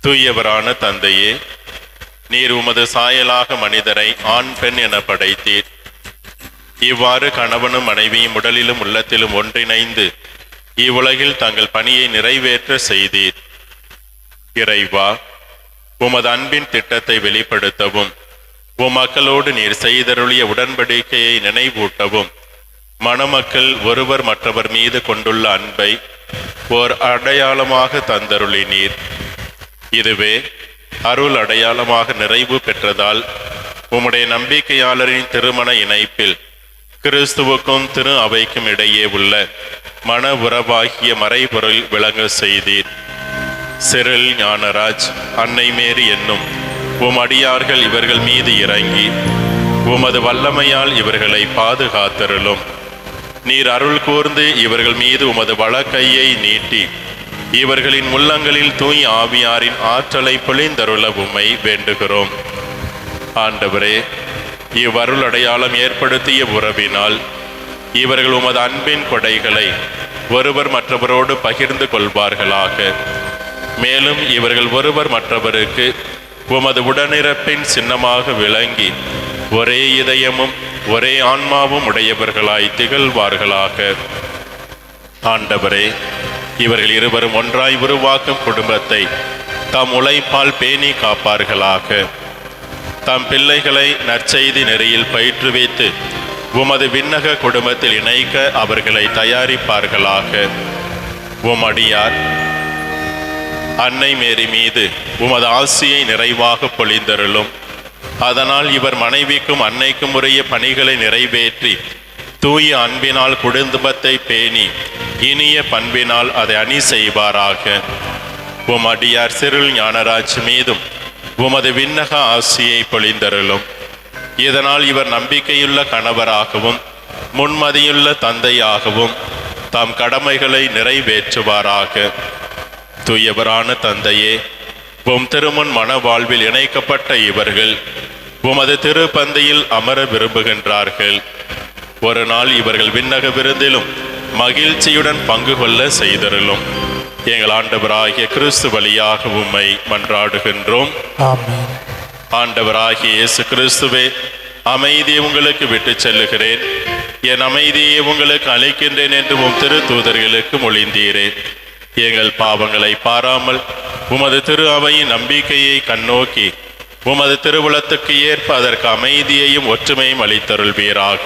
B: தூயவரான தந்தையே, நீர் உமது சாயலாக மனிதரை ஆண் பெண் என படைத்தீர். இவ்வாறு கணவனும் மனைவியும் உடலிலும் உள்ளத்திலும் ஒன்றிணைந்து இவ்வுலகில் தங்கள் பணியை நிறைவேற்ற செய்தீர். இறைவா, உமது அன்பின் திட்டத்தை வெளிப்படுத்தவும் உம் மக்களோடு நீர் செய்தருளிய உடன்படிக்கையை நினைவூட்டவும் மணமக்கள் ஒருவர் மற்றவர் மீது கொண்டுள்ள அன்பை ஓர் அடையாளமாக தந்தருளினீர். இதுவே அருள் அடையாளமாக நிறைவு பெற்றதால் உம்முடைய நம்பிக்கையாளரின் திருமண இணைப்பில் கிறிஸ்துவுக்கும் திரு அவைக்கும் இடையே உள்ள மன உறவாகிய மறைபொருள் விளங்க செய்தீர். சிறில் ஞானராஜ், அன்னை மேரி என்னும் உம் அடியார்கள் இவர்கள் மீது இறங்கி உமது வல்லமையால் இவர்களை பாதுகாத்தருளும். நீர் அருள் கூர்ந்து இவர்கள் மீது உமது வலக்கையை நீட்டி இவர்களின் உள்ளங்களில் தூய் ஆவியாரின் ஆற்றலை பொழிந்தருள உம்மை வேண்டுகிறோம். ஆண்டவரே, இவ்வருள் அடையாளம் ஏற்படுத்திய உறவினால் இவர்கள் உமது அன்பின் கொடைகளை ஒருவர் மற்றவரோடு பகிர்ந்து கொள்வார்களாக. மேலும் இவர்கள் ஒருவர் மற்றவருக்கு உமது உடனிருப்பின் சின்னமாக விளங்கி ஒரே இதயமும் ஒரே ஆன்மாவும் உடையவர்களாய் திகழ்வார்களாக. ஆண்டவரே, இவர்கள் இருவரும் ஒன்றாய் உருவாக்கும் குடும்பத்தை தம் உழைப்பால் பேணி காப்பார்களாக. தம் பிள்ளைகளை நற்செய்தி நெறியில் பயிற்றுவித்து உமது விண்ணக குடும்பத்தில் இணைக்க அவர்களை தயாரிப்பார்களாக. உம் அடியார் அன்னை மேரி மீது உமது ஆசியை நிறைவாக பொழிந்தருளும். அதனால் இவர் மனைவிக்கும் அன்னைக்கும் உரிய பணிகளை நிறைவேற்றி தூய அன்பினால் குடும்பத்தை பேணி இனிய பண்பினால் அதை அணி செய்வாராக. உம் அடியார் சிறில் ஞானராஜ் மீதும் உமது விண்ணக ஆசியை பொழிந்தருளும். இதனால் இவர் நம்பிக்கையுள்ள கணவராகவும் முன்மதியுள்ள தந்தையாகவும் தாம் கடமைகளை நிறைவேற்றுவாராக. தூயவரான தந்தையே, உம் திருமுன் மன வாழ்வில் இணைக்கப்பட்ட இவர்கள் உமது திருப்பந்தையில் அமர விரும்புகின்றார்கள். ஒரு நாள் இவர்கள் விண்ணக விருந்திலும் மகிழ்ச்சியுடன் பங்கு கொள்ள செய்தருளும். எங்கள் ஆண்டவராகிய கிறிஸ்து வழியாக உம்மை மன்றாடுகின்றோம்.
A: ஆமென்.
B: ஆண்டவராகிய இயேசு கிறிஸ்துவே, அமைதியை உங்களுக்கு விட்டு செல்லுகிறேன், என் அமைதியை உங்களுக்கு அளிக்கின்றேன் என்று உம் திரு தூதர்களுக்கு மொழிந்தீரே. எங்கள் பாவங்களை பாராமல் உமது திரு அவையின் நம்பிக்கையை கண்ணோக்கி உமது திருவுளத்துக்கு ஏற்ப அதற்கு அமைதியையும் ஒற்றுமையும் அளித்தருள்வீராக.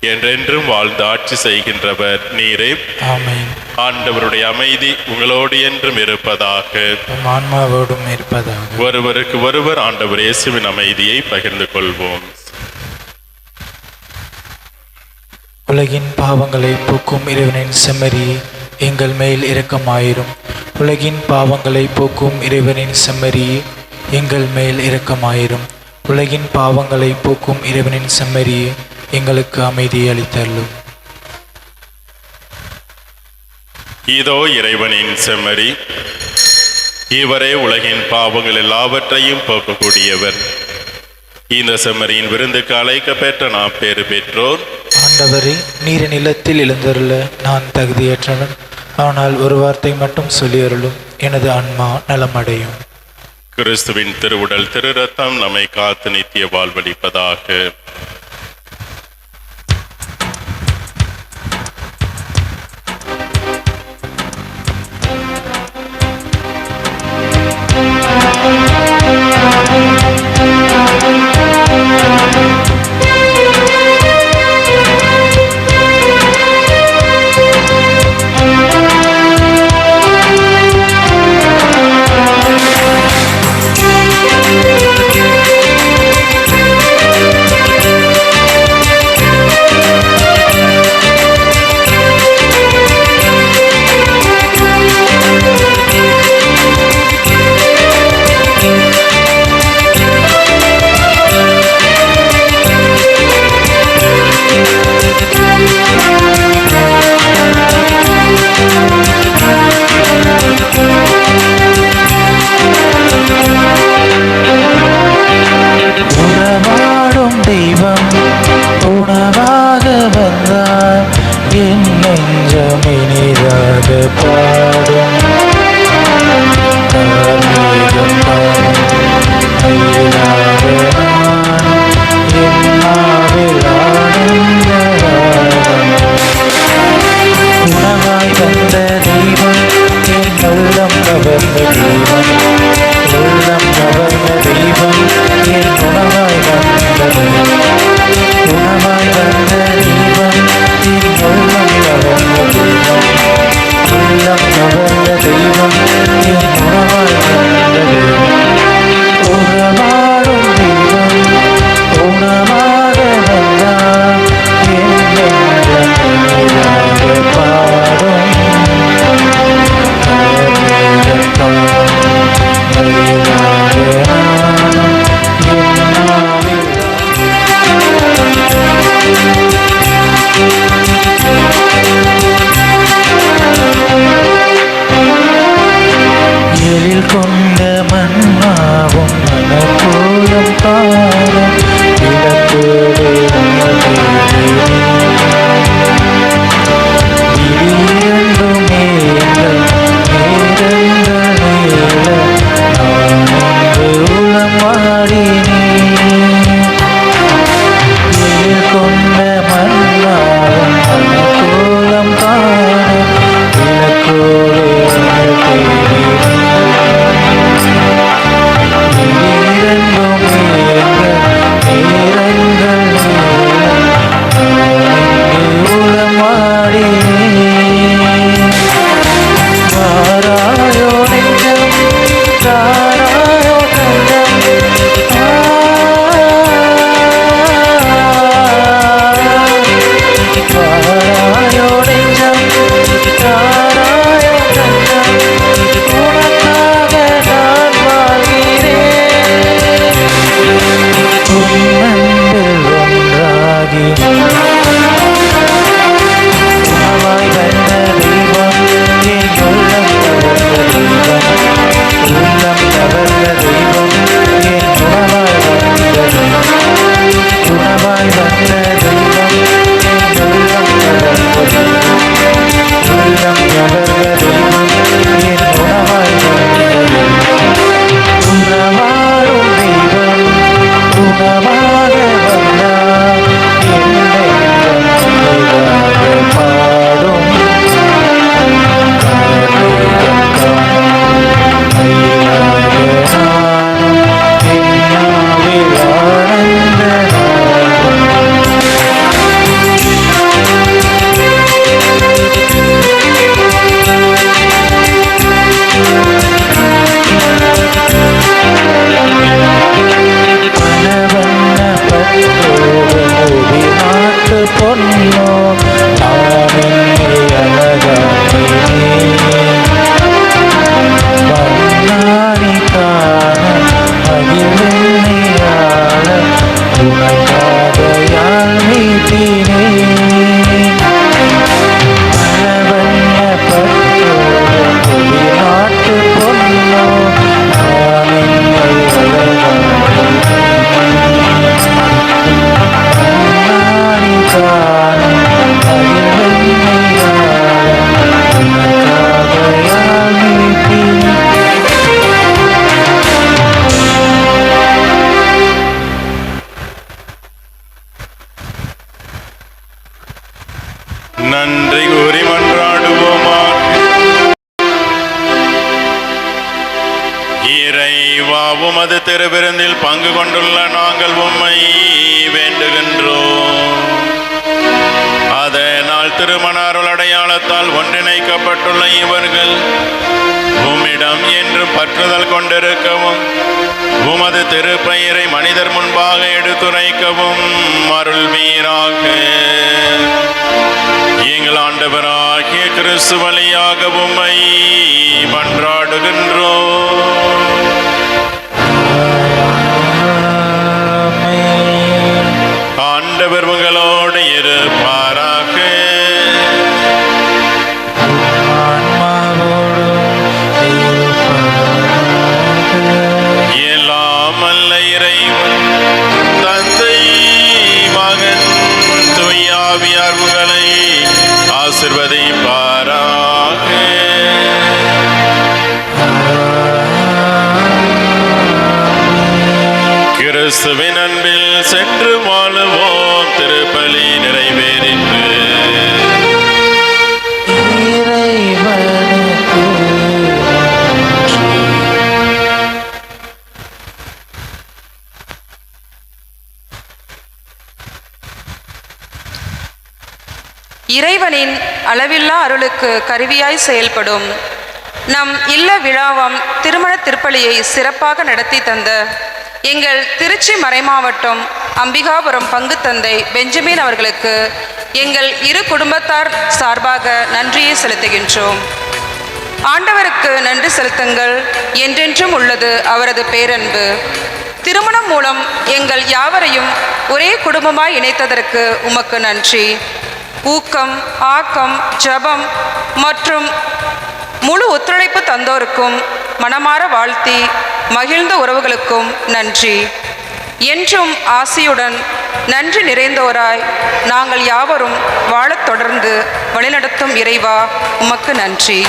B: என்றென்றும் வாழ்ந்து ஆட்சி செய்கின்றவர் நீரே.
A: ஆமென்.
B: ஆண்டவருடைய அமைதி உங்களோடு என்றும் இருப்பதாக.
A: உம் ஆன்மாவோடும் இருப்பதாக.
B: ஒருவருக்கு ஒருவர் ஆண்டவர் இயேசுவின் அமைதியை பகிர்ந்து கொள்வோம்.
A: உலகின் பாவங்களை போக்கும் இறைவனின் செம்மறியே, எங்கள் மேல் இரக்கமாயிரும். உலகின் பாவங்களை போக்கும் இறைவனின் செம்மறியே, எங்கள் மேல் இரக்கமாயிரும். உலகின் பாவங்களை போக்கும் இறைவனின் செம்மறியே, எங்களுக்கு அமைதி அளித்தருளும்.
B: இதோ இறைவனின் செம்மறி, இவரே உலகின் பாவங்கள் எல்லாவற்றையும் போக்கக்கூடியவர். இந்த செம்மறியின் விருந்துக்கு அழைக்க பெற்ற நாம் பேறு பெற்றோர்.
A: ஆண்டவரே, நீர் நிலத்தில் எழுந்தருள நான் தகுதியற்றவன். ஆனால் ஒரு வார்த்தை மட்டும் சொல்லியருளும், எனது ஆன்மா நலமடையும்.
B: கிறிஸ்துவின் திருவுடல் திரு ரத்தம் நம்மை காத்து நித்திய வாழ்வளிப்பதாக. நன்றி கூறி மன்றாடுவோமாக. இறைவா, உமது திருவிருந்தில் பங்கு கொண்டுள்ள நாங்கள் உம்மை வேண்டுகின்றோம். அதனால் திருமண அருள் அடையாளத்தால் ஒன்றிணைக்கப்பட்டுள்ள இவர்கள் உம்மிடம் என்றும் பற்றுதல் கொண்டிருக்கவும் உமது திருப்பெயரை மனிதர் முன்பாக எடுத்துரைக்கவும் அருள்வீராக. எங்கள் ஆண்டவராகிய கிறிஸ்து வழியாக உம்மை மன்றாடுகின்றோம். ஆண்டவர் உங்களோடு இருப்பாராக. எல்லாம் அல்ல இறைவன் தந்தை மகன் தூய ஆவியார் உங்களை ஆசீர்வதிப்பாராக. கிறிஸ்துவின் அன்பில் சென்று வாழுவோம். திருப்பலி நிறைவேறிற்று.
H: இறைவனின் அளவில்லா அருளுக்கு கருவியாய் செயல்படும் நம் இல்ல விழாவாம் திருமண திருப்பலியை சிறப்பாக நடத்தி தந்த எங்கள் திருச்சி மறைமாவட்டம் அம்பிகாபுரம் பங்கு தந்தை பெஞ்சமின் அவர்களுக்கு எங்கள் இரு குடும்பத்தார் சார்பாக நன்றியை செலுத்துகின்றோம். ஆண்டவருக்கு நன்றி செலுத்துங்கள், என்றென்றும் உள்ளது அவரது பேரன்பு. திருமணம் மூலம் எங்கள் யாவரையும் ஒரே குடும்பமாய் இணைத்ததற்கு உமக்கு நன்றி. ஊக்கம், ஆக்கம், ஜபம் மற்றும் முழு ஒத்துழைப்பு தந்தோருக்கும் மனமார வாழ்த்தி மகிழ்ந்த உறவுகளுக்கும் நன்றி. என்றும் ஆசியுடன் நன்றி நிறைந்தோராய் நாங்கள் யாவரும் வாழத் தொடர்ந்து வழிநடத்தும் இறைவா, உமக்கு நன்றி.